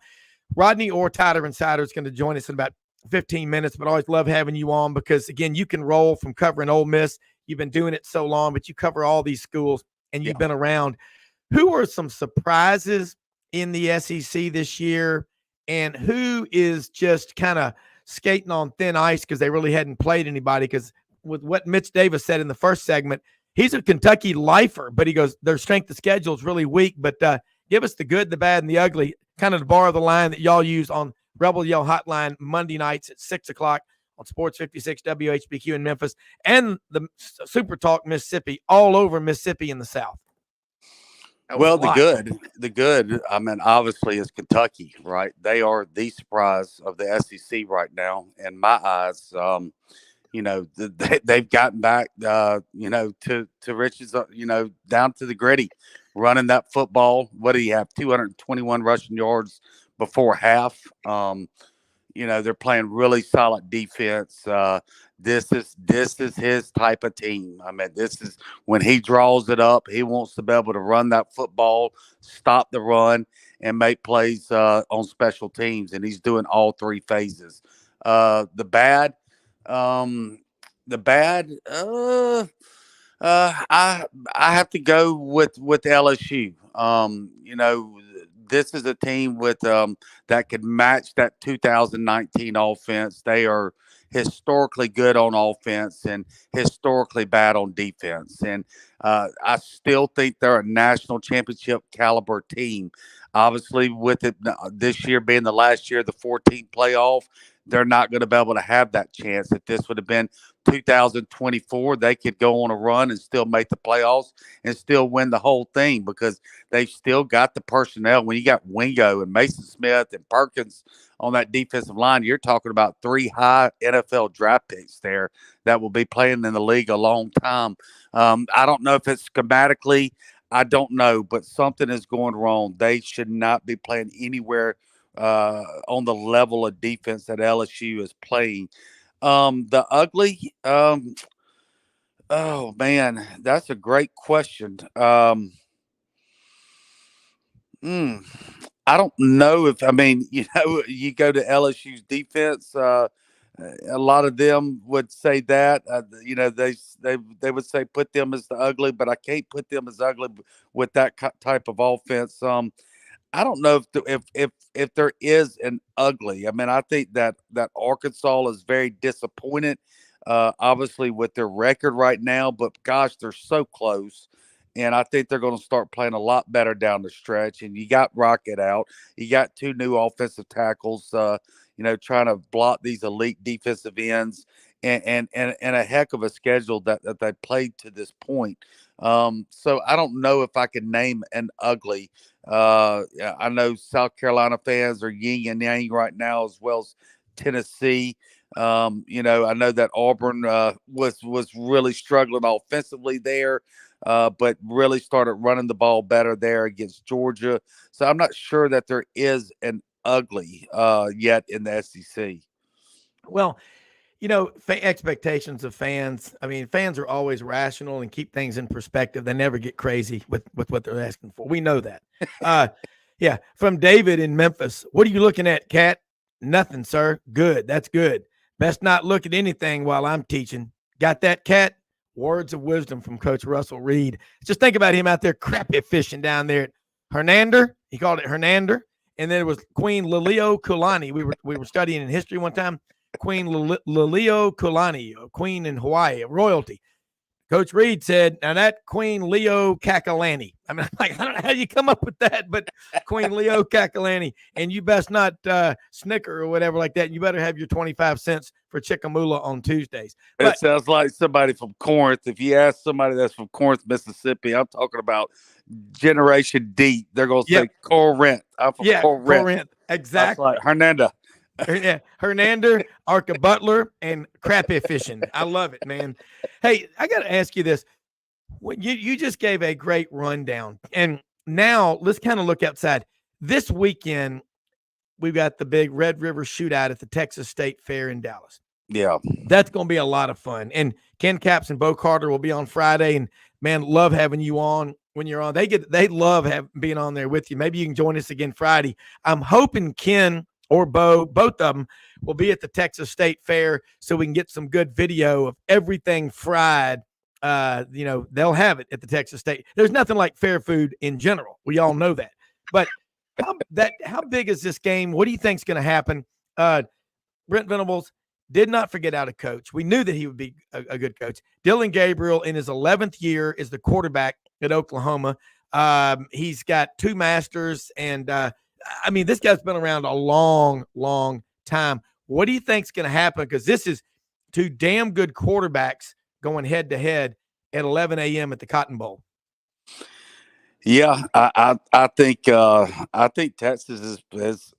Rodney or Tider Insider is going to join us in about 15 minutes, but I always love having you on because, again, you can roll from covering Ole Miss. You've been doing it so long, but you cover all these schools, and you've been around. Who are some surprises in the SEC this year, and who is just kind of skating on thin ice because they really hadn't played anybody? Because with what Mitch Davis said in the first segment, he's a Kentucky lifer, but he goes, their strength of schedule is really weak. But give us the good, the bad, and the ugly, kind of to borrow the line that y'all use on Rebel Yell Hotline Monday nights at 6 o'clock on Sports 56 WHBQ in Memphis, and the Super Talk Mississippi, all over Mississippi in the South. Well, the good, I mean, obviously is Kentucky, right? They are the surprise of the SEC right now, in my eyes. You know, they've gotten back, you know, to riches, you know, down to the gritty, running that football. What do you have? 221 rushing yards before half. You know, they're playing really solid defense. This is his type of team. I mean, this is when he draws it up, he wants to be able to run that football, stop the run, and make plays on special teams. And he's doing all three phases. The bad, I have to go with LSU. You know, this is a team with that could match that 2019 offense. They are historically good on offense and historically bad on defense. And I still think they're a national championship caliber team. Obviously, with it this year being the last year of the 14 playoff, they're not going to be able to have that chance. If this would have been 2024, they could go on a run and still make the playoffs and still win the whole thing because they've still got the personnel. When you got Wingo and Mason Smith and Perkins on that defensive line, you're talking about 3 high NFL draft picks there that will be playing in the league a long time. I don't know if it's schematically, I don't know, but something is going wrong. They should not be playing anywhere on the level of defense that LSU is playing. The ugly, oh man, that's a great question. I don't know if, I mean, you know, you go to LSU's defense, a lot of them would say that, you know, they would say put them as the ugly, but I can't put them as ugly with that type of offense. I don't know if there is an ugly. I mean, I think that Arkansas is very disappointed, obviously with their record right now. But gosh, they're so close, and I think they're going to start playing a lot better down the stretch. And you got Rocket out, you got 2 new offensive tackles, you know, trying to block these elite defensive ends, and a heck of a schedule that they played to this point. So I don't know if I can name an ugly. I know South Carolina fans are yin and yang right now, as well as Tennessee. You know, I know that Auburn was really struggling offensively there, but really started running the ball better there against Georgia. So I'm not sure that there is an ugly yet in the SEC. Well, you know, expectations of fans. I mean, fans are always rational and keep things in perspective. They never get crazy with what they're asking for. We know that. Yeah. From David in Memphis. What are you looking at, Cat? Nothing, sir. Good. That's good. Best not look at anything while I'm teaching. Got that, Cat? Words of wisdom from Coach Russell Reed. Just think about him out there crappie fishing down there at Hernander. He called it Hernander. And then it was Queen Liliuokalani. We were studying in history one time. Queen Liliuokalani, a queen in Hawaii, royalty. Coach Reed said, now that Queen Leo Kakalani. I mean, I don't know how you come up with that, but Queen Leo Kakalani, and you best not snicker or whatever like that. You better have your 25 cents for Chickamauga on Tuesdays. But It sounds like somebody from Corinth. If you ask somebody that's from Corinth, Mississippi, I'm talking about Generation D. They're going to say Corinth. I'm from Corinth. Exactly. That's like Hernanda. Yeah, Hernander, Arca Butler, and crappie fishing. I love it, man. Hey, I got to ask you this. You just gave a great rundown, and now let's kind of look outside. This weekend, we've got the big Red River Shootout at the Texas State Fair in Dallas. Yeah, that's going to be a lot of fun. And Ken Capps and Bo Carter will be on Friday, and man, love having you on. When you're on, they love being on there with you. Maybe you can join us again Friday. I'm hoping Ken or Bo, both of them, will be at the Texas State Fair so we can get some good video of everything fried. They'll have it at the Texas State. There's nothing like fair food in general. We all know that. But how big is this game? What do you think is going to happen? Brent Venables did not forget how to coach. We knew that he would be a good coach. Dylan Gabriel, in his 11th year, is the quarterback at Oklahoma. He's got 2 masters, and this guy's been around a long, long time. What do you think's going to happen? Because this is 2 damn good quarterbacks going head to head at 11 a.m. at the Cotton Bowl. Yeah, I think Texas is.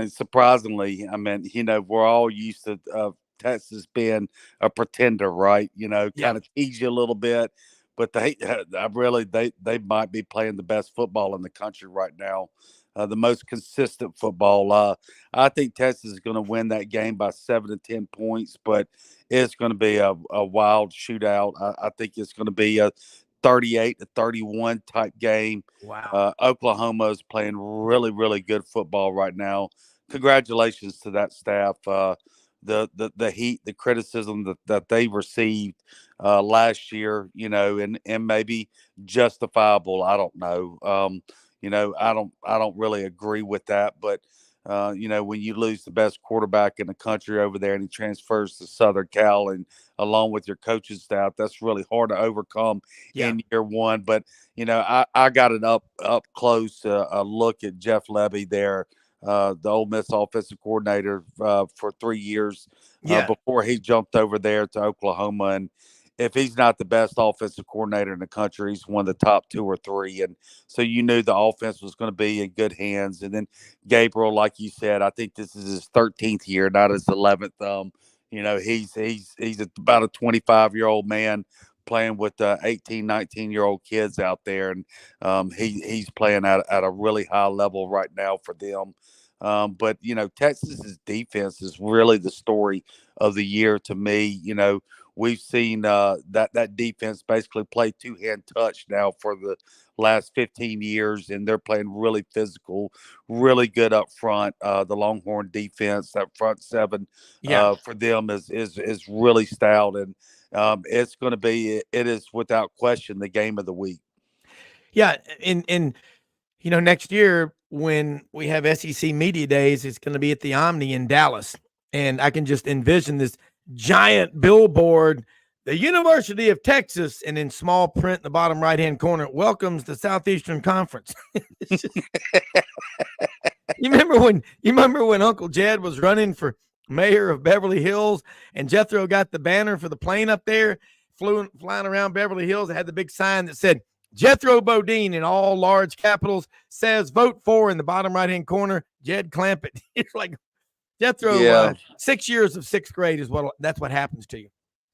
Surprisingly, we're all used to Texas being a pretender, right? Kind of tease you a little bit, but they might be playing the best football in the country right now. The most consistent football. I think Texas is going to win that game by 7 to 10 points, but it's going to be a wild shootout. I think it's going to be a 38-31 type game. Wow. Oklahoma is playing really, really good football right now. Congratulations to that staff. The heat, the criticism that they received last year, and maybe justifiable. I don't know. I don't really agree with that, but when you lose the best quarterback in the country over there and he transfers to Southern Cal and along with your coaching staff, that's really hard to overcome in year one. But, I got an up close a look at Jeff Lebby there, the Ole Miss offensive coordinator for 3 years before he jumped over there to Oklahoma. And if he's not the best offensive coordinator in the country, he's one of the top 2 or 3. And so you knew the offense was going to be in good hands. And then Gabriel, like you said, I think this is his 13th year, not his 11th. He's about a 25-year-old man playing with 18, 19-year-old kids out there. And he's playing at a really high level right now for them. But Texas's defense is really the story of the year to me. We've seen that defense basically play 2-hand touch now for the last 15 years, and they're playing really physical, really good up front. The Longhorn defense, that front 7 for them is really stout, and it's going to be, it is without question the game of the week. Yeah, and next year when we have SEC Media Days, it's going to be at the Omni in Dallas, and I can just envision this giant billboard, the University of Texas, and in small print in the bottom right-hand corner, welcomes the Southeastern Conference. You remember when Uncle Jed was running for mayor of Beverly Hills and Jethro got the banner for the plane up there, flying around Beverly Hills? It had the big sign that said Jethro Bodine in all large capitals, says vote for in the bottom right-hand corner, Jed Clampett. It's like Jethro, 6 years of 6th grade that's what happens to you.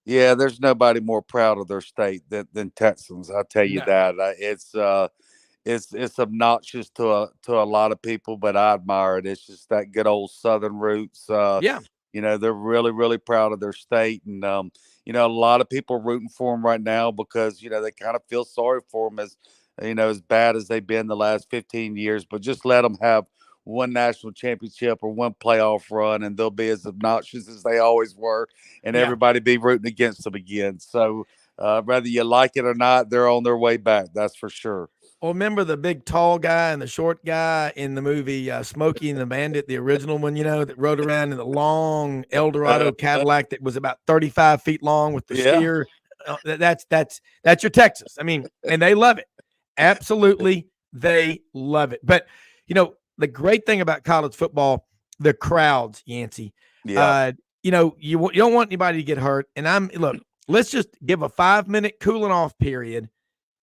Yeah, there's nobody more proud of their state than Texans. I'll tell you that. It's obnoxious to a lot of people, but I admire it. It's just that good old Southern roots. They're really, really proud of their state, and a lot of people are rooting for them right now because they kind of feel sorry for them as bad as they've been the last 15 years. But just let them have one national championship or one playoff run, and they'll be as obnoxious as they always were, and everybody be rooting against them again. So whether you like it or not, they're on their way back. That's for sure. Well, remember the big tall guy and the short guy in the movie Smokey and the Bandit, the original one, that rode around in the long Eldorado Cadillac that was about 35 feet long with the steer That's your Texas. I mean, and they love it. Absolutely, they love it. But the great thing about college football, the crowds, Yancy. Yeah. You don't want anybody to get hurt. And let's just give a 5-minute cooling off period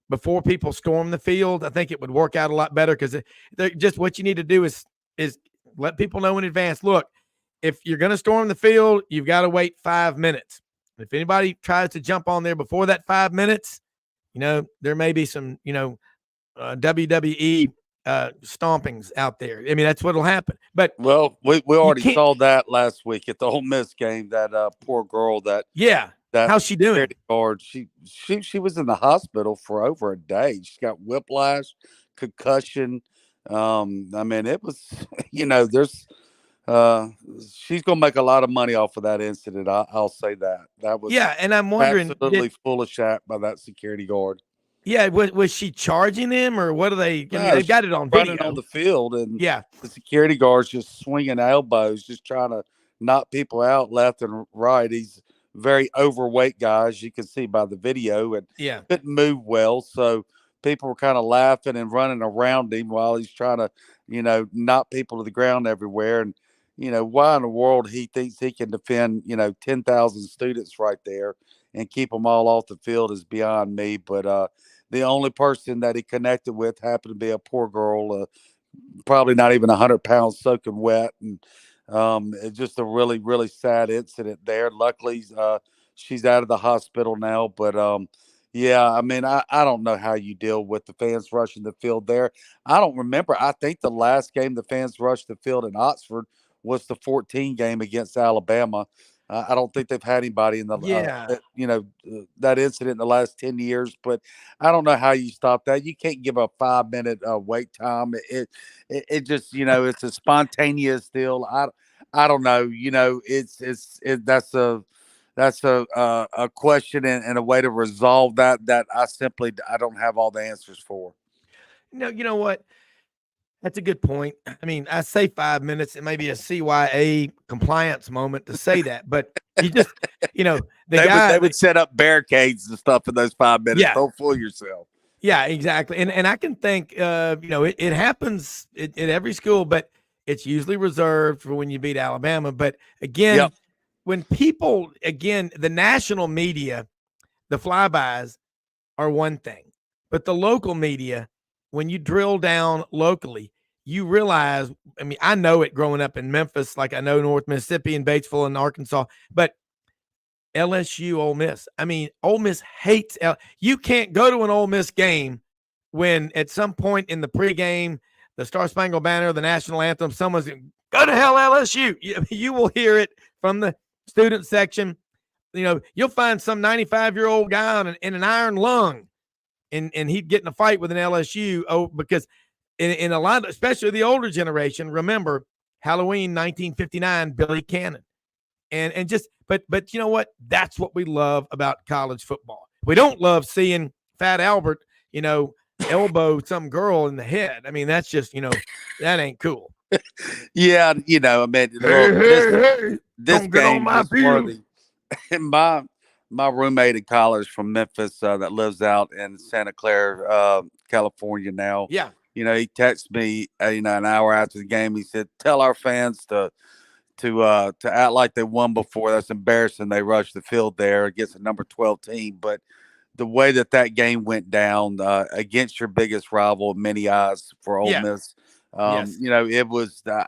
before people storm the field. I think it would work out a lot better because just what you need to do is let people know in advance. Look, if you're going to storm the field, you've got to wait 5 minutes. If anybody tries to jump on there before that 5 minutes, there may be some, WWE stompings out there. I mean, that's what'll happen. But we already saw that last week at the Ole Miss game. That poor girl. That how's she doing? Guard. She was in the hospital for over a day. She got whiplash, concussion. I mean, it was. There's. She's gonna make a lot of money off of that incident. I'll say that. That was and I'm wondering, absolutely full of shit by that security guard. Yeah, was she charging him or what are they? I mean, they've got it on video. Running on the field, and the security guard's just swinging elbows, just trying to knock people out left and right. He's very overweight guy, as you can see by the video, and couldn't move well. So people were kind of laughing and running around him while he's trying to, knock people to the ground everywhere. And why in the world he thinks he can defend, 10,000 students right there and keep them all off the field is beyond me. But the only person that he connected with happened to be a poor girl, probably not even 100 pounds soaking wet. And it's just a really, really sad incident there. Luckily, she's out of the hospital now. But, I mean, I don't know how you deal with the fans rushing the field there. I don't remember. I think the last game the fans rushed the field in Oxford was the 14 game against Alabama. I don't think they've had anybody in the that incident in the last 10 years, but I don't know how you stop that. You can't give a 5-minute wait time. It just it's a spontaneous deal. I don't know. That's a question and a way to resolve that I don't have all the answers for. No, you know what? That's a good point. I mean, I say 5 minutes. It may be a CYA compliance moment to say that, but you just, they would set up barricades and stuff in those 5 minutes. Yeah. Don't fool yourself. Yeah, exactly. And I can think, it happens at every school, but it's usually reserved for when you beat Alabama. But again, when people, the national media, the flybys are one thing, but the local media, when you drill down locally, you realize, I mean, I know it growing up in Memphis, like I know North Mississippi and Batesville and Arkansas, but LSU, Ole Miss. I mean, Ole Miss hates you can't go to an Ole Miss game when at some point in the pregame, the Star Spangled Banner, the national anthem, someone's going, go to hell, LSU. You will hear it from the student section. You'll find some 95-year-old guy in an iron lung. And he'd get in a fight with an LSU because in a lot of, especially the older generation, remember Halloween 1959, Billy Cannon. And just, but you know what? That's what we love about college football. We don't love seeing Fat Albert, elbow some girl in the head. I mean, that's just, that ain't cool. Yeah. I mean, this game is worthy. My roommate in college from Memphis that lives out in Santa Clara, California now. Yeah. He texted me, an hour after the game. He said, tell our fans to act like they won before. That's embarrassing. They rushed the field there against a number 12 team. But the way that game went down against your biggest rival, in many eyes for Ole Miss, it was the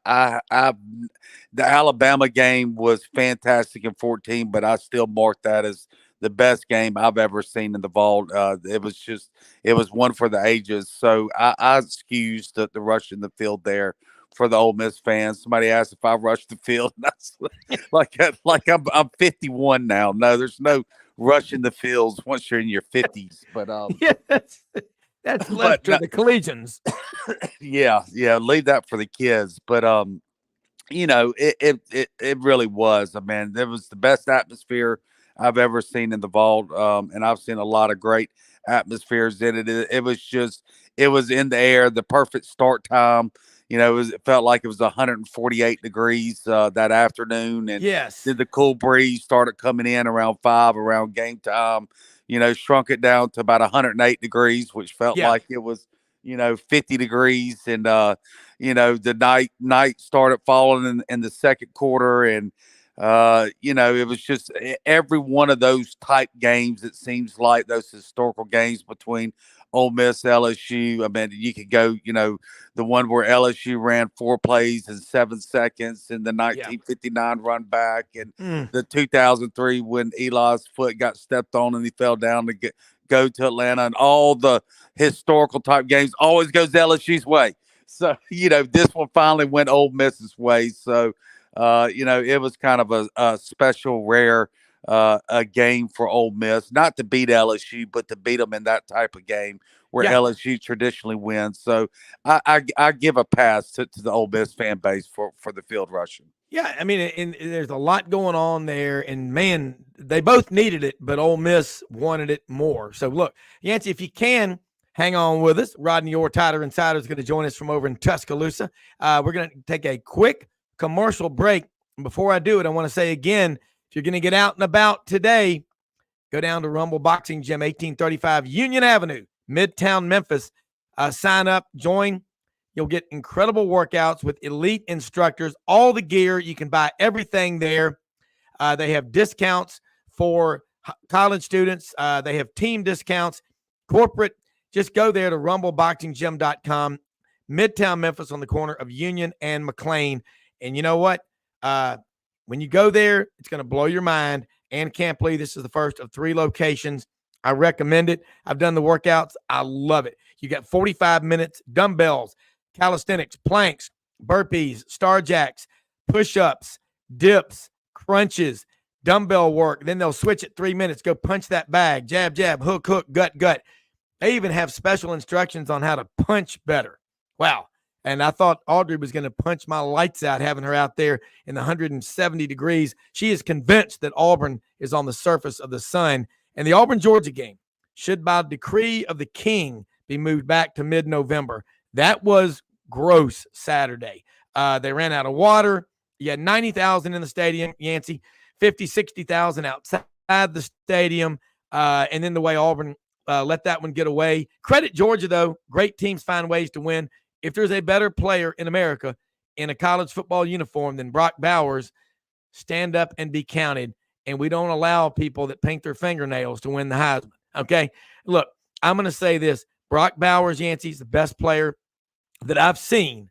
Alabama game was fantastic in 14, but I still mark that as the best game I've ever seen in the vault. It was one for the ages. So I excused the rush in the field there for the Ole Miss fans. Somebody asked if I rushed the field. That's like I'm 51 now. No, there's no rush in the fields once you're in your 50s. But that's left to the collegians. Yeah, leave that for the kids. But it really was. I mean, it was the best atmosphere I've ever seen in the vault. And I've seen a lot of great atmospheres in it. It was in the air, the perfect start time. It felt like it was 148 degrees that afternoon. And then the cool breeze started coming in around 5, around game time. shrunk it down to about 108 degrees, which felt Yeah. like it was, 50 degrees. And, the night started falling in the second quarter. And, it was just every one of those type games. It seems like those historical games between Ole Miss, LSU. I mean, you could go, the one where LSU ran 4 plays in 7 seconds, and the 1959 run back, and the 2003 when Eli's foot got stepped on and he fell down to go to Atlanta, and all the historical type games always goes LSU's way. So, this one finally went Ole Miss's way. So, it was kind of a special, rare a game for Ole Miss, not to beat LSU, but to beat them in that type of game where LSU traditionally wins. So I give a pass to the Ole Miss fan base for the field rushing. Yeah, I mean, and there's a lot going on there, and man, they both needed it, but Ole Miss wanted it more. So look, Yancy, if you can hang on with us, Rodney, your Tighter Insider, is going to join us from over in Tuscaloosa. We're going to take a quick commercial break. And before I do it, I want to say again, if you're going to get out and about today, go down to Rumble Boxing Gym, 1835 Union Avenue, Midtown Memphis. Sign up, join. You'll get incredible workouts with elite instructors, all the gear. You can buy everything there. They have discounts for college students. They have team discounts, corporate. Just go there to rumbleboxinggym.com, Midtown Memphis, on the corner of Union and McLean. And you know what? When you go there, it's going to blow your mind. And can't believe this is the first of 3 locations. I recommend it. I've done the workouts. I love it. You got 45 minutes, dumbbells, calisthenics, planks, burpees, star jacks, push-ups, dips, crunches, dumbbell work. Then they'll switch at 3 minutes. Go punch that bag, jab, jab, hook, hook, gut, gut. They even have special instructions on how to punch better. Wow. And I thought Audrey was going to punch my lights out having her out there in the 170 degrees. She is convinced that Auburn is on the surface of the sun. And the Auburn-Georgia game should, by decree of the king, be moved back to mid-November. That was gross Saturday. They ran out of water. You had 90,000 in the stadium, Yancy, 50, 60,000 outside the stadium. And then the way Auburn let that one get away. Credit Georgia, though. Great teams find ways to win. If there's a better player in America in a college football uniform than Brock Bowers, stand up and be counted. And we don't allow people that paint their fingernails to win the Heisman. Okay? Look, I'm going to say this. Brock Bowers, Yancy, is the best player that I've seen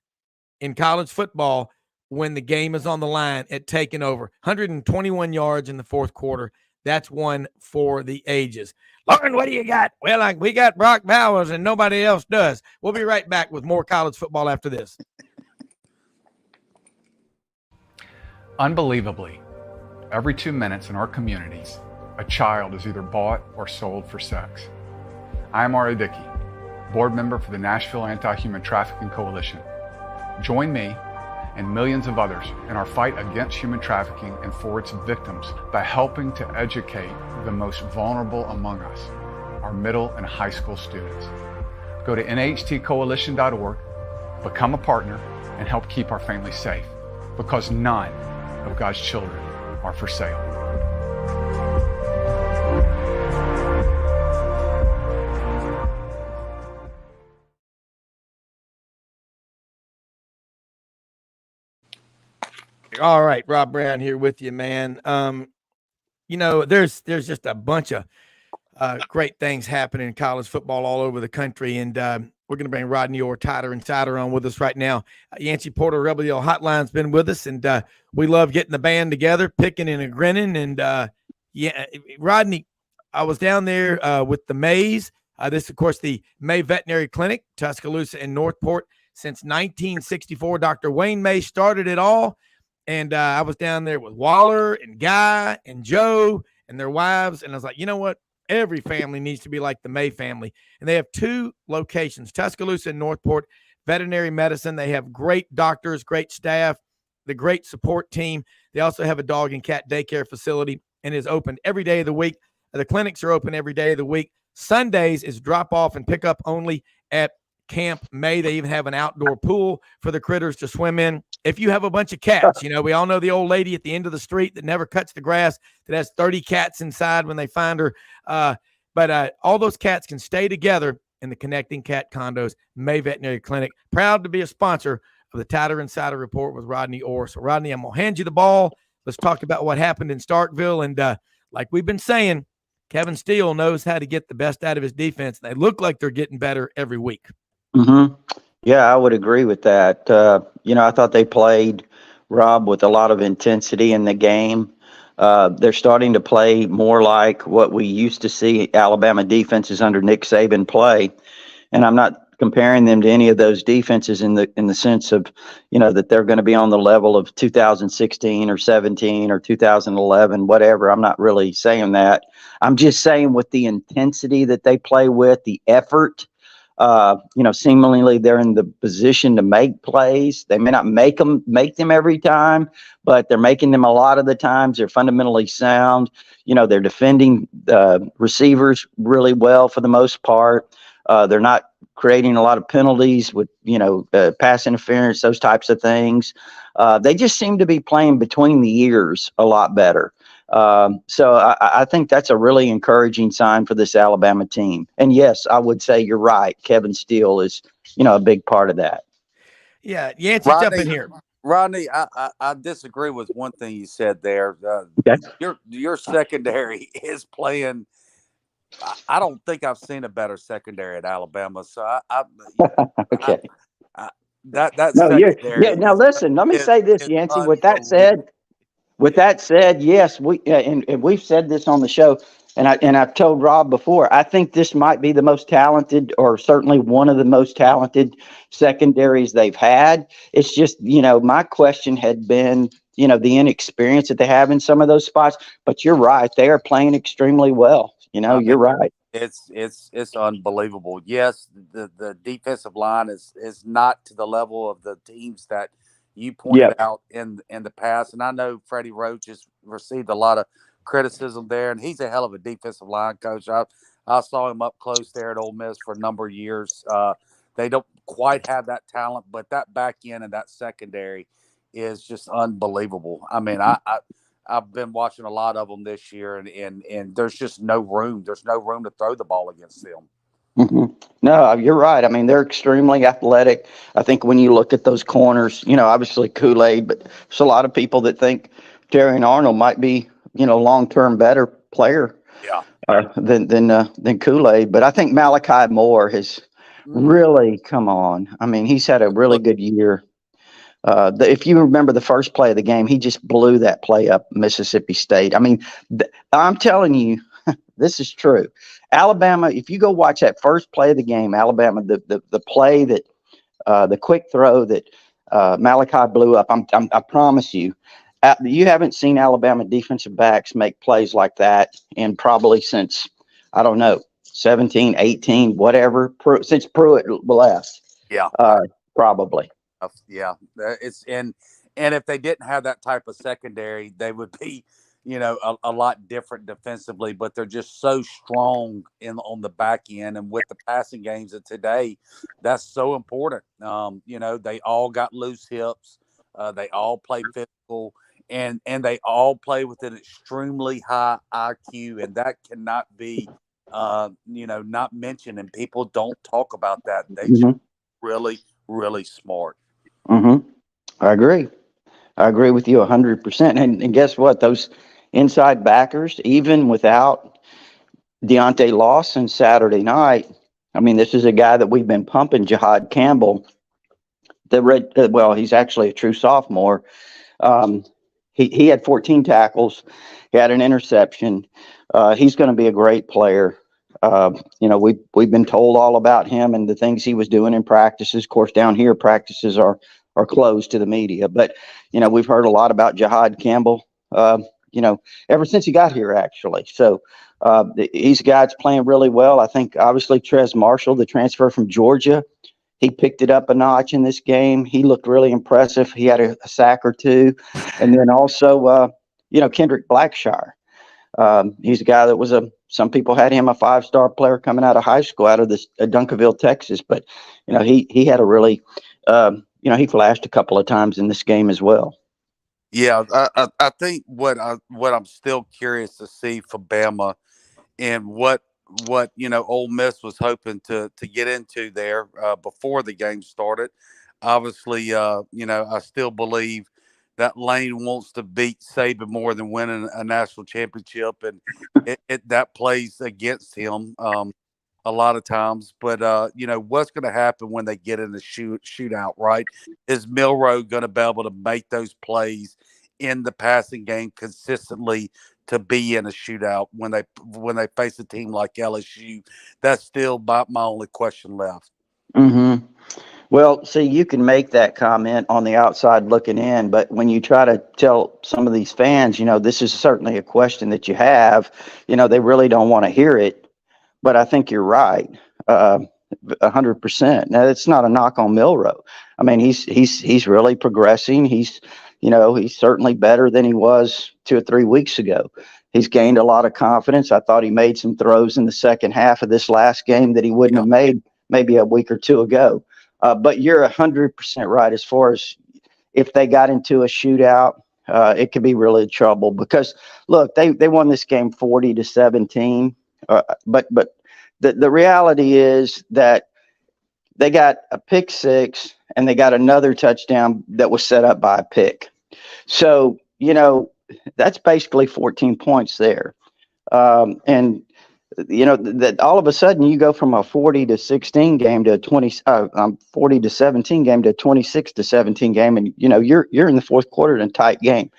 in college football when the game is on the line at taking over. 121 yards in the fourth quarter. That's one for the ages. Lauren, what do you got? Well, we got Brock Bowers and nobody else does. We'll be right back with more college football after this. Unbelievably, every 2 minutes in our communities, a child is either bought or sold for sex. I am Ari Dickey, board member for the Nashville Anti-Human Trafficking Coalition. Join me and millions of others in our fight against human trafficking and for its victims by helping to educate the most vulnerable among us, our middle and high school students. Go to nhtcoalition.org, become a partner, and help keep our families safe, because none of God's children are for sale. All right, Rob Browne here with you, man. There's just a bunch of great things happening in college football all over the country, and we're going to bring Rodney or Tighter Insider on with us right now. Yancy Porter, Rebel Yell Hotline's been with us, and we love getting the band together, picking and grinning. And Rodney, I was down there with the Mays. This, of course, the May Veterinary Clinic, Tuscaloosa and Northport. Since 1964, Dr. Wayne May started it all. And I was down there with Waller and Guy and Joe and their wives. And I was like, you know what? Every family needs to be like the May family. And they have 2 locations, Tuscaloosa and Northport, veterinary medicine. They have great doctors, great staff, the great support team. They also have a dog and cat daycare facility and is open every day of the week. The clinics are open every day of the week. Sundays is drop off and pick up only at Camp May. They even have an outdoor pool for the critters to swim in. If you have a bunch of cats, we all know the old lady at the end of the street that never cuts the grass that has 30 cats inside when they find her. But all those cats can stay together in the Connecting Cat Condos May Veterinary Clinic. Proud to be a sponsor of the Tatter Insider Report with Rodney Orr. So, Rodney, I'm going to hand you the ball. Let's talk about what happened in Starkville. And like we've been saying, Kevin Steele knows how to get the best out of his defense. They look like they're getting better every week. Mm-hmm. Yeah, I would agree with that. I thought they played, Rob, with a lot of intensity in the game. They're starting to play more like what we used to see Alabama defenses under Nick Saban play. And I'm not comparing them to any of those defenses in the sense of, that they're going to be on the level of 2016 or 17 or 2011, whatever. I'm not really saying that. I'm just saying with the intensity that they play with, the effort, seemingly they're in the position to make plays. They may not make them every time, but they're making them a lot of the times. They're fundamentally sound. They're defending receivers really well for the most part. They're not creating a lot of penalties with, pass interference, those types of things. They just seem to be playing between the ears a lot better. So I think that's a really encouraging sign for this Alabama team. And yes, I would say you're right. Kevin Steele is, a big part of that. Yeah. Yancy, jump in here. Rodney, I disagree with one thing you said there. Okay. Your secondary is playing. I don't think I've seen a better secondary at Alabama. So Okay. That No, secondary. now listen, let me say this, Yancy. With that said, yes, and we've said this on the show, and I've told Rob before. I think this might be the most talented, or certainly one of the most talented secondaries they've had. It's just, my question had been, the inexperience that they have in some of those spots. But you're right; they are playing extremely well. You're right. It's unbelievable. Yes, the defensive line is not to the level of the teams that you pointed out in the past. And I know Freddie Roach has received a lot of criticism there, and he's a hell of a defensive line coach. I saw him up close there at Ole Miss for a number of years. They don't quite have that talent, but that back end and that secondary is just unbelievable. I mean, I've been watching a lot of them this year, and there's just no room. There's no room to throw the ball against them. Mm-hmm. No, you're right. I mean, they're extremely athletic. I think when you look at those corners, obviously Kool-Aid, but there's a lot of people that think Terrion Arnold might be, long-term better player than Kool-Aid. But I think Malachi Moore has really come on. I mean, he's had a really good year. If you remember the first play of the game, he just blew that play up Mississippi State. I mean, I'm telling you, this is true. Alabama, if you go watch that first play of the game, Alabama, the play that the quick throw that Malachi blew up, I promise you, you haven't seen Alabama defensive backs make plays like that in probably since, I don't know, 17, 18, whatever, since Pruitt left. Yeah. Probably. Yeah. And if they didn't have that type of secondary, they would be, a lot different defensively, but they're just so strong on the back end. And with the passing games of today, that's so important. They all got loose hips. They all play physical, and they all play with an extremely high IQ, and that cannot be, not mentioned. And people don't talk about that. They just really, really smart. Mm-hmm. I agree with you 100%. And guess what? Those inside backers, even without Deontay Lawson Saturday night, I mean, this is a guy that we've been pumping, Jihad Campbell. He's actually a true sophomore. He had 14 tackles. He had an interception. He's going to be a great player. We've been told all about him and the things he was doing in practices. Of course, down here, practices are closed to the media. But, we've heard a lot about Jihad Campbell, ever since he got here, actually. So he's a guy that's playing really well. I think, obviously, Trez Marshall, the transfer from Georgia, he picked it up a notch in this game. He looked really impressive. He had a sack or two. And then also, Kendrick Blackshire. He's a guy that some people had him a 5-star player coming out of high school out of Duncanville, Texas. But, he had a really, he flashed a couple of times in this game as well. Yeah, I think what I'm still curious to see for Bama and what what Ole Miss was hoping to get into there before the game started. Obviously, I still believe that Lane wants to beat Saban more than winning a national championship, and that plays against him a lot of times. But what's going to happen when they get in the shootout? Right? Is Milroe going to be able to make those plays in the passing game consistently to be in a shootout when they face a team like LSU? That's still my only question left. Mm-hmm. Well, see, you can make that comment on the outside looking in, but when you try to tell some of these fans, this is certainly a question that you have, they really don't want to hear it. But I think you're right, 100%. Now, it's not a knock on Milroe. I mean, he's really progressing. He's certainly better than he was 2 or 3 weeks ago. He's gained a lot of confidence. I thought he made some throws in the second half of this last game that he wouldn't have made maybe a week or two ago. But you're 100% right as far as if they got into a shootout, it could be really trouble because, look, they won this game 40-17. But the reality is that they got a pick six and they got another touchdown that was set up by a pick. So, that's basically 14 points there. And that all of a sudden you go from a 40-16 game to a 40-17 game to a 26-17 game. And, you're in the fourth quarter in a tight game.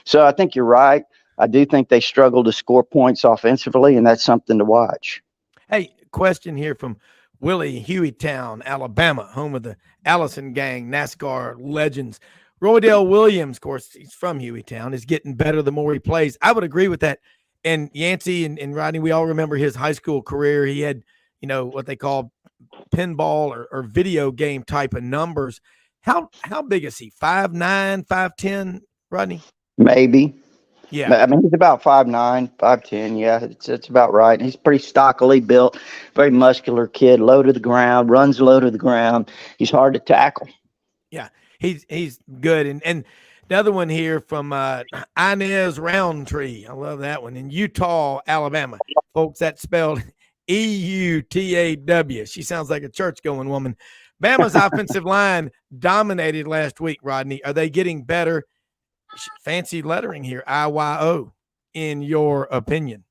So I think you're right. I do think they struggle to score points offensively, and that's something to watch. Hey, question here from Willie, Hueytown, Alabama, home of the Allison Gang, NASCAR legends. Roydell Williams, of course, he's from Hueytown, is getting better the more he plays. I would agree with that. And Yancy and Rodney, we all remember his high school career. He had, what they call pinball or video game type of numbers. How big is he? 5'9", 5'10", Rodney? Maybe. Yeah. I mean, he's about 5'9", 5'10". Yeah, it's about right. He's pretty stockily built, very muscular kid, low to the ground, runs low to the ground. He's hard to tackle. Yeah, he's good. And the other one here from Inez Roundtree. I love that one. In Eutaw, Alabama. Folks, that's spelled E-U-T-A-W. She sounds like a church-going woman. Bama's offensive line dominated last week, Rodney. Are they getting better? Fancy lettering here, IYO, in your opinion?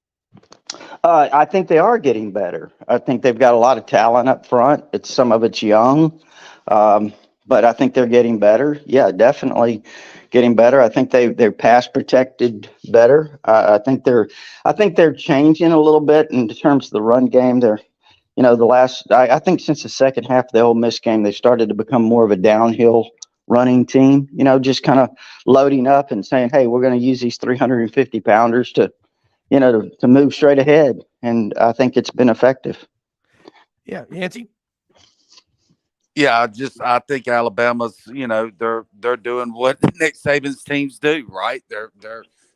I think they are getting better. I think they've got a lot of talent up front. Some of it's young, but I think they're getting better. Yeah, definitely getting better. I think they're pass protected better. I think they're changing a little bit in terms of the run game. They're, I think since the second half of the Ole Miss game, they started to become more of a downhill running team, just kind of loading up and saying, hey, we're going to use these 350 pounders to move straight ahead. And I think it's been effective. Yeah. Yancy? Yeah, I think Alabama's, they're doing what Nick Saban's teams do, right?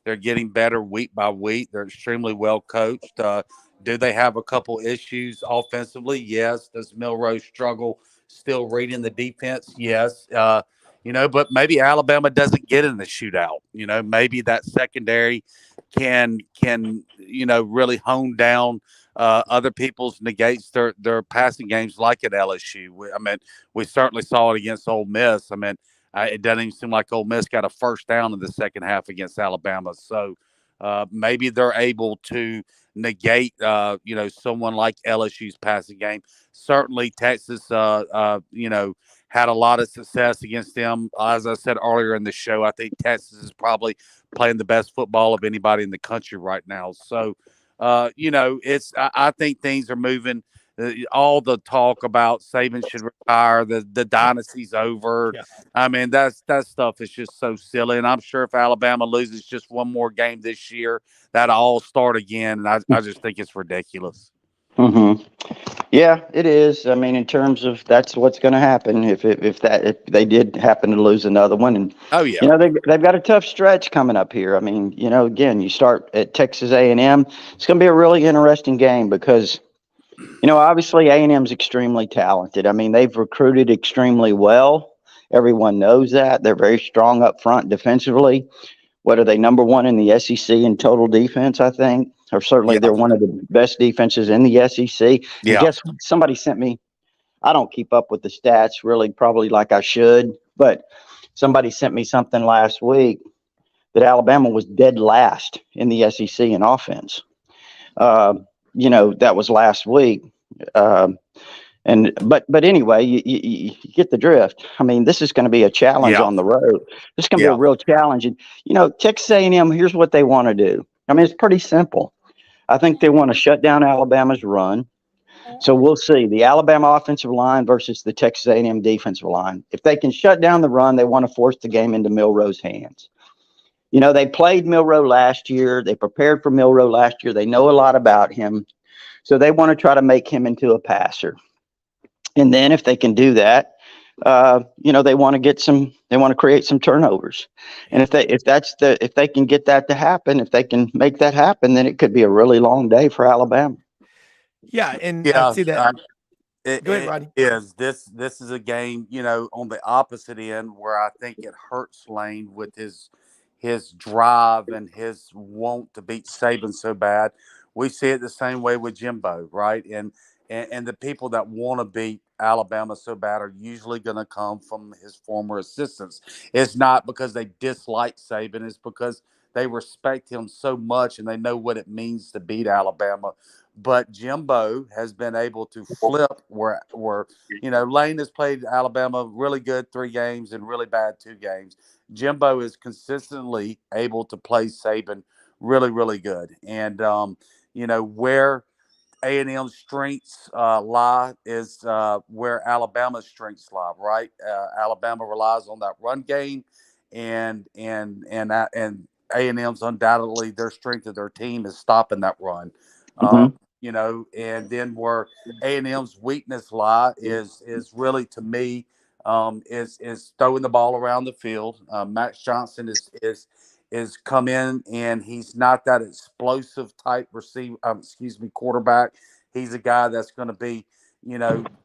They're getting better week by week. They're extremely well coached. Do they have a couple issues offensively? Yes. Does Milroe struggle still reading the defense? Yes. But maybe Alabama doesn't get in the shootout. Maybe that secondary can really hone down other people's negates their passing games like at LSU. We certainly saw it against Ole Miss. It doesn't even seem like Ole Miss got a first down in the second half against Alabama. So maybe they're able to negate, someone like LSU's passing game. Certainly Texas, had a lot of success against them. As I said earlier in the show, I think Texas is probably playing the best football of anybody in the country right now. So, I think things are moving. All the talk about Saban should retire, the dynasty's over. Yeah. That stuff is just so silly. And I'm sure if Alabama loses just one more game this year, that'll all start again. And I just think it's ridiculous. Mm-hmm. Yeah, it is. In terms of that's what's going to happen if they did happen to lose another one. And they've got a tough stretch coming up here. Again, you start at Texas A&M. It's going to be a really interesting game because, obviously A&M's extremely talented. They've recruited extremely well. Everyone knows that. They're very strong up front defensively. What are they, number one in the SEC in total defense, I think? or certainly Yeah. they're one of the best defenses in the SEC. And Yeah. guess what? Somebody sent me, I don't keep up with the stats really, probably like I should, but somebody sent me something last week that Alabama was dead last in the SEC in offense. That was last week. But anyway, you get the drift. I mean, this is going to be a challenge on the road. This is going to be a real challenge. And, Texas A&M, here's what they want to do. I mean, it's pretty simple. I think they want to shut down Alabama's run. So we'll see the Alabama offensive line versus the Texas A&M defensive line. If they can shut down the run, they want to force the game into Milroe's hands. They played Milroe last year. They prepared for Milroe last year. They know a lot about him. So they want to try to make him into a passer. And then if they can do that, they want to create some turnovers. And if they can get that to happen, if they can make that happen, then it could be a really long day for Alabama. Yeah. And I see that. Go ahead, Rodney. This is a game, on the opposite end where I think it hurts Lane with his drive and his want to beat Saban so bad. We see it the same way with Jimbo, right? And the people that want to beat Alabama so bad are usually going to come from his former assistants. It's not because they dislike Saban. It's because they respect him so much and they know what it means to beat Alabama. But Jimbo has been able to flip where Lane has played Alabama really good 3 games and really bad 2 games. Jimbo is consistently able to play Saban really, really good. And, where A&M's strengths lie is where Alabama's strengths lie, right? Alabama relies on that run game, and A&M's undoubtedly their strength of their team is stopping that run. And then where A&M's weakness lie is really, to me, is throwing the ball around the field. Max Johnson is come in and he's not that explosive type quarterback. He's a guy that's going to be,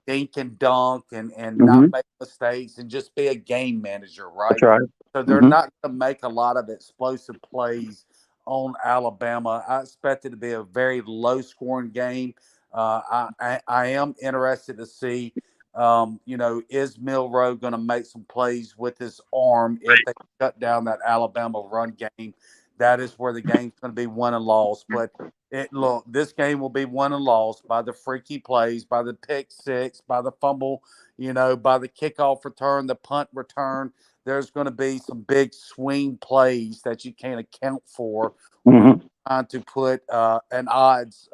dink and dunk and not make mistakes and just be a game manager, right? That's right. So they're not going to make a lot of explosive plays on Alabama. I expect it to be a very low scoring game. I am interested to see, is Milroe going to make some plays with his arm if they shut down that Alabama run game? That is where the game's going to be won and lost. But this game will be won and lost by the freaky plays, by the pick six, by the fumble, by the kickoff return, the punt return. There's going to be some big swing plays that you can't account for when you're trying to put an odds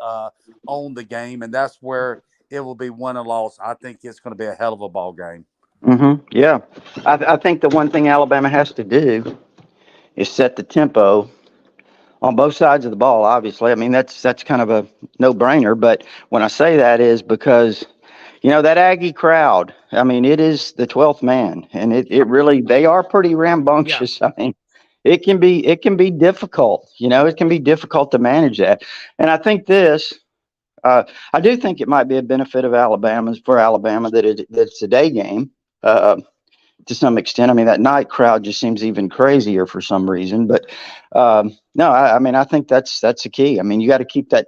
on the game, and that's where it will be won and lost. I think it's going to be a hell of a ball game. Yeah, I think the one thing Alabama has to do is set the tempo on both sides of the ball. Obviously, I mean that's kind of a no-brainer. But when I say that is because that Aggie crowd, I mean, it is the 12th man, and it really, they are pretty rambunctious. Yeah. I mean, it can be difficult, it can be difficult to manage that. And I think I do think it might be a benefit of Alabama that it's a day game to some extent. I mean, that night crowd just seems even crazier for some reason, but no, I mean, I think that's the key. I mean, you got to keep that,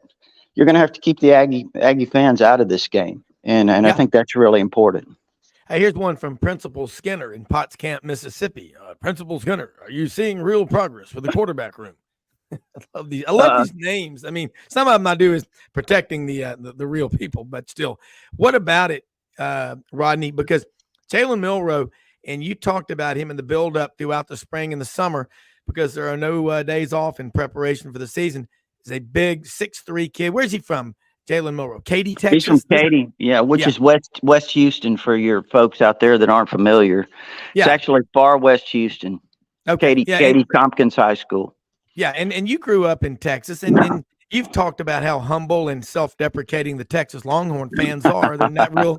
you're going to have to keep the Aggie fans out of this game. And I think that's really important. Hey, here's one from Principal Skinner in Potts Camp, Mississippi. Principal Skinner, are you seeing real progress with the quarterback room? I love these. I love these names. I mean, some of them I do is protecting the real people, but still. What about it, Rodney? Because Jalen Milroe, and you talked about him in the build-up throughout the spring and the summer, because there are no days off in preparation for the season. He's a big 6'3" kid. Where's he from? Jalen Milroe, Katy, Texas. He's from Katy, which is West Houston for your folks out there that aren't familiar. Yeah. It's actually far West Houston. Okay, Katy Tompkins High School. Yeah, and you grew up in Texas, and you've talked about how humble and self-deprecating the Texas Longhorn fans are. They're not real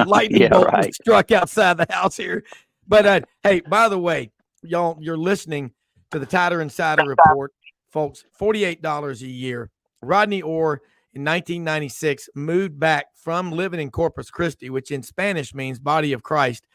lightning bolt struck outside the house here. But hey, by the way, y'all, you're listening to the Tider Insider Report, folks. $48 a year. Rodney Orr in 1996 moved back from living in Corpus Christi, which in Spanish means body of Christ.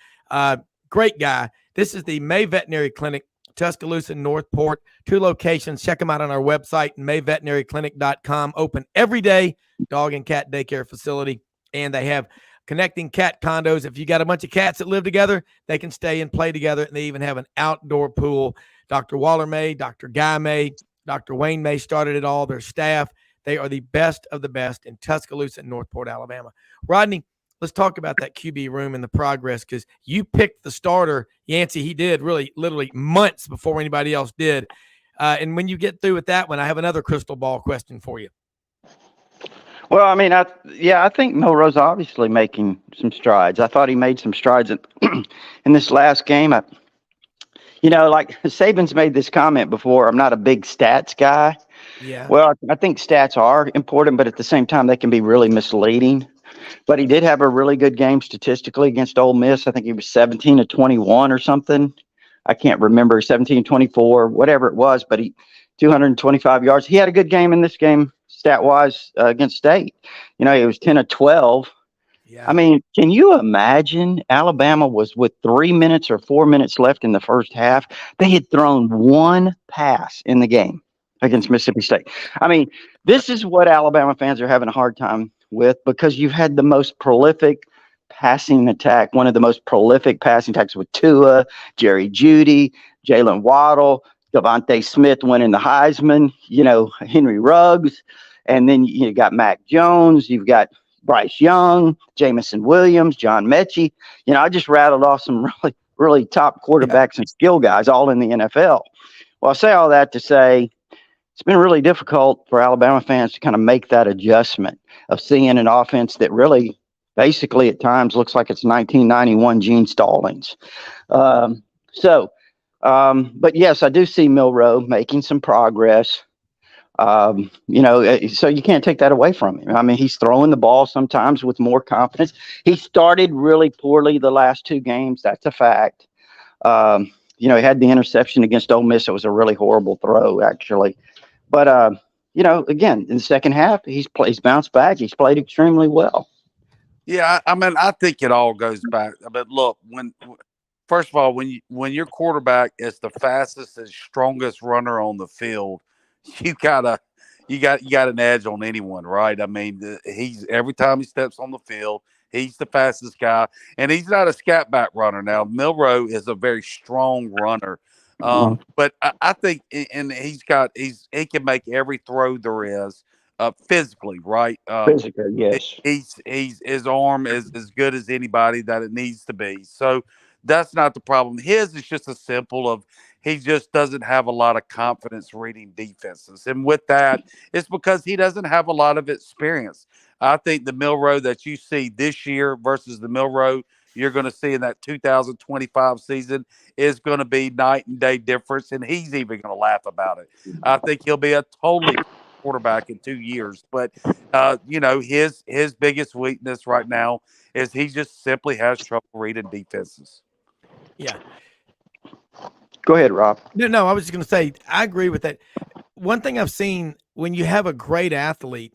Great guy. This is the May Veterinary Clinic, Tuscaloosa, Northport, 2 locations. Check them out on our website, mayveterinaryclinic.com. Open every day, dog and cat daycare facility. And they have connecting cat condos. If you got a bunch of cats that live together, they can stay and play together. And they even have an outdoor pool. Dr. Waller May, Dr. Guy May, Dr. Wayne May started it all. Their staff, they are the best of the best in Tuscaloosa and Northport, Alabama. Rodney, let's talk about that QB room and the progress, because you picked the starter, Yancy. He did really literally months before anybody else did. And when you get through with that one, I have another crystal ball question for you. Well, I mean, I think Milroe's obviously making some strides. I thought he made some strides in this last game. Like Saban's made this comment before, I'm not a big stats guy. Yeah. Well, I think stats are important, but at the same time, they can be really misleading. But he did have a really good game statistically against Ole Miss. I think he was 17-21 or something. I can't remember, 17-24, whatever it was, but he 225 yards. He had a good game in this game, stat-wise, against State. He was 10-12. Yeah. I mean, can you imagine Alabama was with 3 minutes or 4 minutes left in the first half? They had thrown one pass in the game against Mississippi State. I mean, this is what Alabama fans are having a hard time with, because you've had the most prolific passing attack, one of the most prolific passing attacks with Tua, Jerry Jeudy, Jalen Waddle, Devontae Smith winning the Heisman, Henry Ruggs, and then you got Mac Jones, you've got Bryce Young, Jamison Williams, John Mechie. I just rattled off some really, really top quarterbacks and skill guys all in the NFL. Well, I say all that to say it's been really difficult for Alabama fans to kind of make that adjustment of seeing an offense that really basically at times looks like it's 1991 Gene Stallings. But yes, I do see Milroe making some progress. So you can't take that away from him. I mean, he's throwing the ball sometimes with more confidence. He started really poorly the last 2 games. That's a fact. He had the interception against Ole Miss. It was a really horrible throw, actually. But, again, in the second half, he's bounced back. He's played extremely well. Yeah, I mean, I think it all goes back. But look, first of all, when your quarterback is the fastest and strongest runner on the field, you got an edge on anyone, right? I mean, he's every time he steps on the field, he's the fastest guy, and he's not a scat back runner. Now, Milroe is a very strong runner, but I think, and he can make every throw there is physically, right? Physically, yes. His arm is as good as anybody that it needs to be. So that's not the problem. His is just a simple of he just doesn't have a lot of confidence reading defenses. And with that, it's because he doesn't have a lot of experience. I think the Milroe that you see this year versus the Milroe you're going to see in that 2025 season is going to be night and day difference. And he's even going to laugh about it. I think he'll be a totally quarterback in 2 years. But, his biggest weakness right now is he just simply has trouble reading defenses. Yeah. Go ahead, Rob. No, I was just going to say, I agree with that. One thing I've seen, when you have a great athlete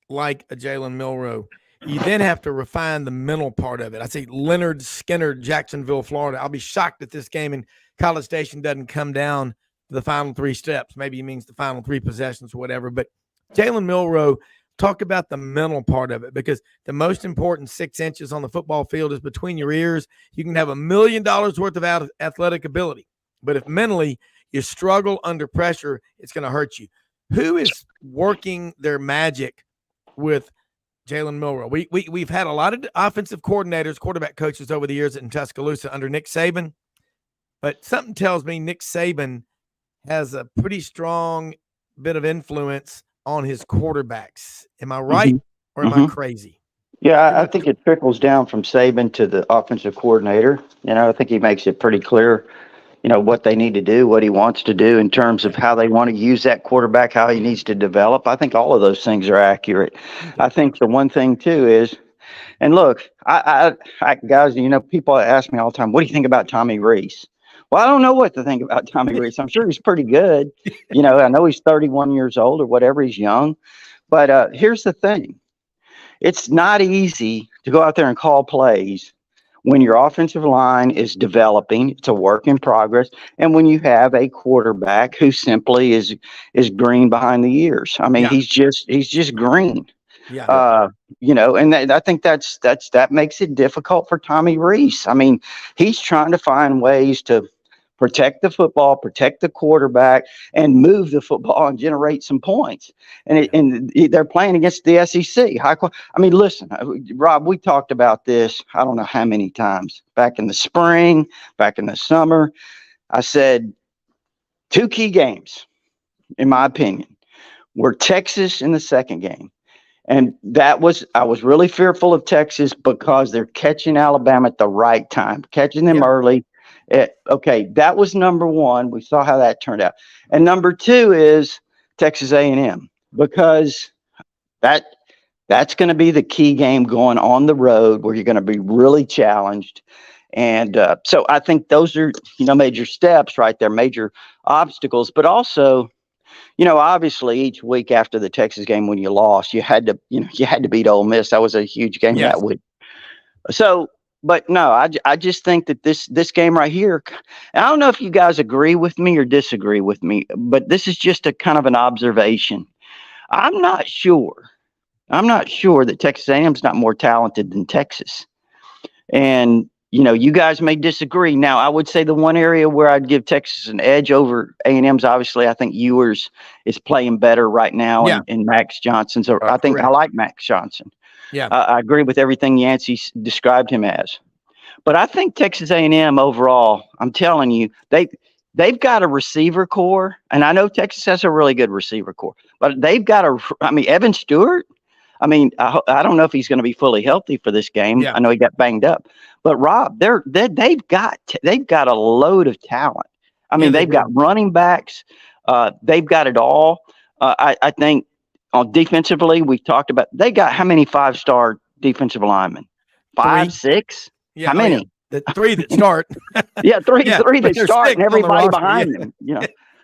like a Jalen Milroe, you then have to refine the mental part of it. I see Leonard Skinner, Jacksonville, Florida. I'll be shocked if this game in College Station doesn't come down to the final 3 steps. Maybe he means the final 3 possessions or whatever. But Jalen Milroe, talk about the mental part of it, because the most important 6 inches on the football field is between your ears. You can have $1 million worth of athletic ability, but if mentally you struggle under pressure, it's going to hurt you. Who is working their magic with Jalen Milroe? We've had a lot of offensive coordinators, quarterback coaches over the years in Tuscaloosa under Nick Saban, but something tells me Nick Saban has a pretty strong bit of influence on his quarterbacks. Am I right or am I crazy? Yeah, I think it trickles down from Saban to the offensive coordinator. I think he makes it pretty clear, what they need to do, what he wants to do in terms of how they want to use that quarterback, how he needs to develop. I think all of those things are accurate. I think the one thing too is, and look, I guys, people ask me all the time, what do you think about Tommy Rees? Well, I don't know what to think about Tommy Rees. I'm sure he's pretty good. I know he's 31 years old or whatever. He's young. But here's the thing. It's not easy to go out there and call plays when your offensive line is developing, it's a work in progress, and when you have a quarterback who simply is green behind the ears. I mean, Yeah. he's just green. Yeah. And I think that makes it difficult for Tommy Rees. I mean, he's trying to find ways to protect the football, protect the quarterback, and move the football and generate some points. And they're playing against the SEC. Listen, Rob, we talked about this, I don't know how many times, back in the spring, back in the summer. I said 2 key games, in my opinion, were Texas in the second game. And I was really fearful of Texas because they're catching Alabama at the right time, catching them early. Okay, that was number one. We saw how that turned out. And number 2 is Texas A&M, because that's going to be the key game going on the road where you're going to be really challenged. And so I think those are, major steps right there, major obstacles, but also, obviously each week after the Texas game when you lost, you had to beat Ole Miss. That was a huge game that week. So, but no, I just think that this game right here, I don't know if you guys agree with me or disagree with me, but this is just a kind of an observation. I'm not sure that Texas A&M's not more talented than Texas. And, you guys may disagree. Now, I would say the one area where I'd give Texas an edge over A&M's, obviously, I think Ewers is playing better right now, and Max Johnson. So I think I like Max Johnson. Yeah, I agree with everything Yancy described him as. But I think Texas A&M overall, I'm telling you, they've got a receiver core, and I know Texas has a really good receiver core, but they've got Evan Stewart. I mean, I don't know if he's going to be fully healthy for this game. Yeah. I know he got banged up, but Rob, they've got a load of talent. I mean, they've got running backs. They've got it all. I think on defensively, we've talked about, they got how many 5-star defensive linemen? 5, 6? Yeah. How many? The 3 that start. three that start, and everybody roster, behind them.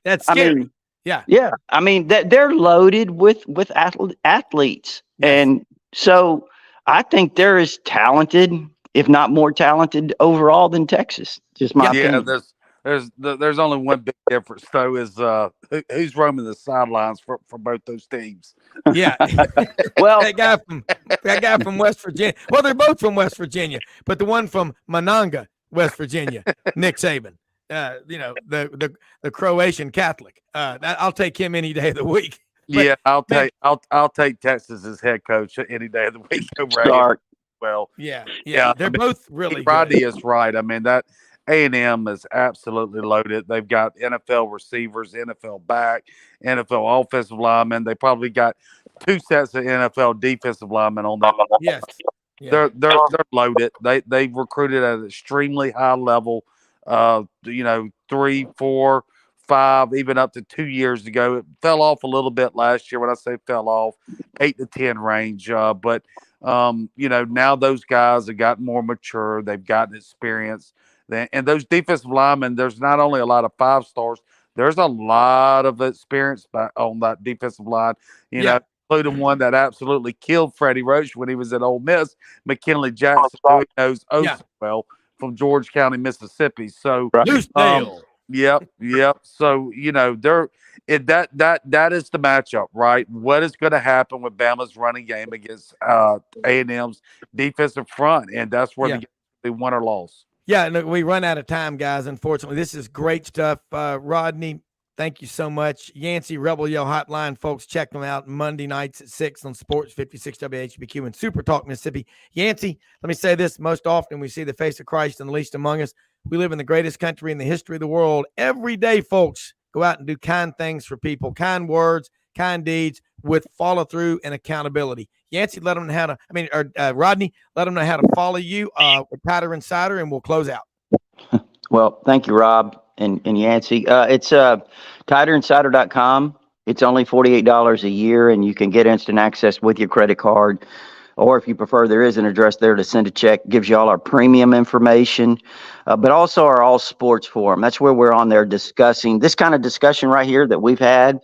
That's scary. I mean, yeah. I mean, they're loaded with athletes. And so I think they're as talented, if not more talented overall than Texas. Just my opinion. There's only one big difference though, is who's roaming the sidelines for both those teams. Yeah. Well, that guy from West Virginia. Well, they're both from West Virginia, but the one from Monongah, West Virginia, Nick Saban. The Croatian Catholic. I'll take him any day of the week. But, I'll take Texas as head coach any day of the week over Start. Well, they're both really Rodney good. is right. I mean, that A&M is absolutely loaded. They've got NFL receivers, NFL back, NFL offensive linemen. They probably got 2 sets of NFL defensive linemen on that. Yes. Yeah. They're loaded. They've recruited at an extremely high level. 3, 4, 5, even up to 2 years ago. It fell off a little bit last year. When I say fell off, 8 to 10 range. But now those guys have gotten more mature. They've gotten experience. And those defensive linemen, there's not only a lot of 5-stars, there's a lot of experience on that defensive line. Including one that absolutely killed Freddie Roach when he was at Ole Miss, McKinley Jackson, who he knows well from George County, Mississippi. So Yep. So that is the matchup, right? What is going to happen with Bama's running game against A&M's defensive front, and that's where they won or lost. Yeah, and we run out of time, guys. Unfortunately, this is great stuff. Rodney, thank you so much. Yancy, Rebel Yell Hotline, folks, check them out Monday nights at 6 on Sports 56 WHBQ and Super Talk Mississippi. Yancy, let me say this: most often we see the face of Christ and the least among us. We live in the greatest country in the history of the world. Every day, folks, go out and do kind things for people, kind words, kind deeds with follow through and accountability. Yancy, let them know how to, Rodney, let them know how to follow you with Powder Insider, and we'll close out. Well, thank you, Rob and Yancy. It's TiderInsider.com. It's only $48 a year, and you can get instant access with your credit card. Or if you prefer, there is an address there to send a check. Gives you all our premium information, but also our all sports forum. That's where we're on there discussing this kind of discussion right here that we've had.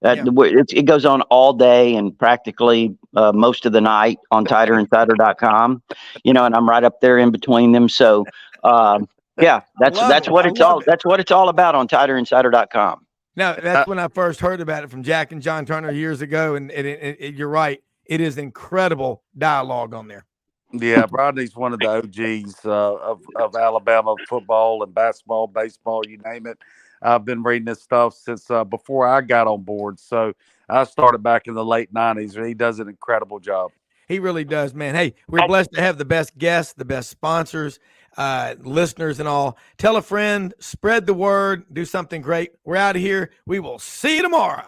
It goes on all day and practically most of the night on TighterInsider.com, and I'm right up there in between them. So, that's what it's all about on TighterInsider.com. Now, that's when I first heard about it from Jack and John Turner years ago, and you're right. It is incredible dialogue on there. Yeah, Rodney's one of the OGs of Alabama football and basketball, baseball, you name it. I've been reading this stuff since before I got on board. So I started back in the late 90s, and he does an incredible job. He really does, man. Hey, we're blessed to have the best guests, the best sponsors, listeners, and all. Tell a friend, spread the word, do something great. We're out of here. We will see you tomorrow.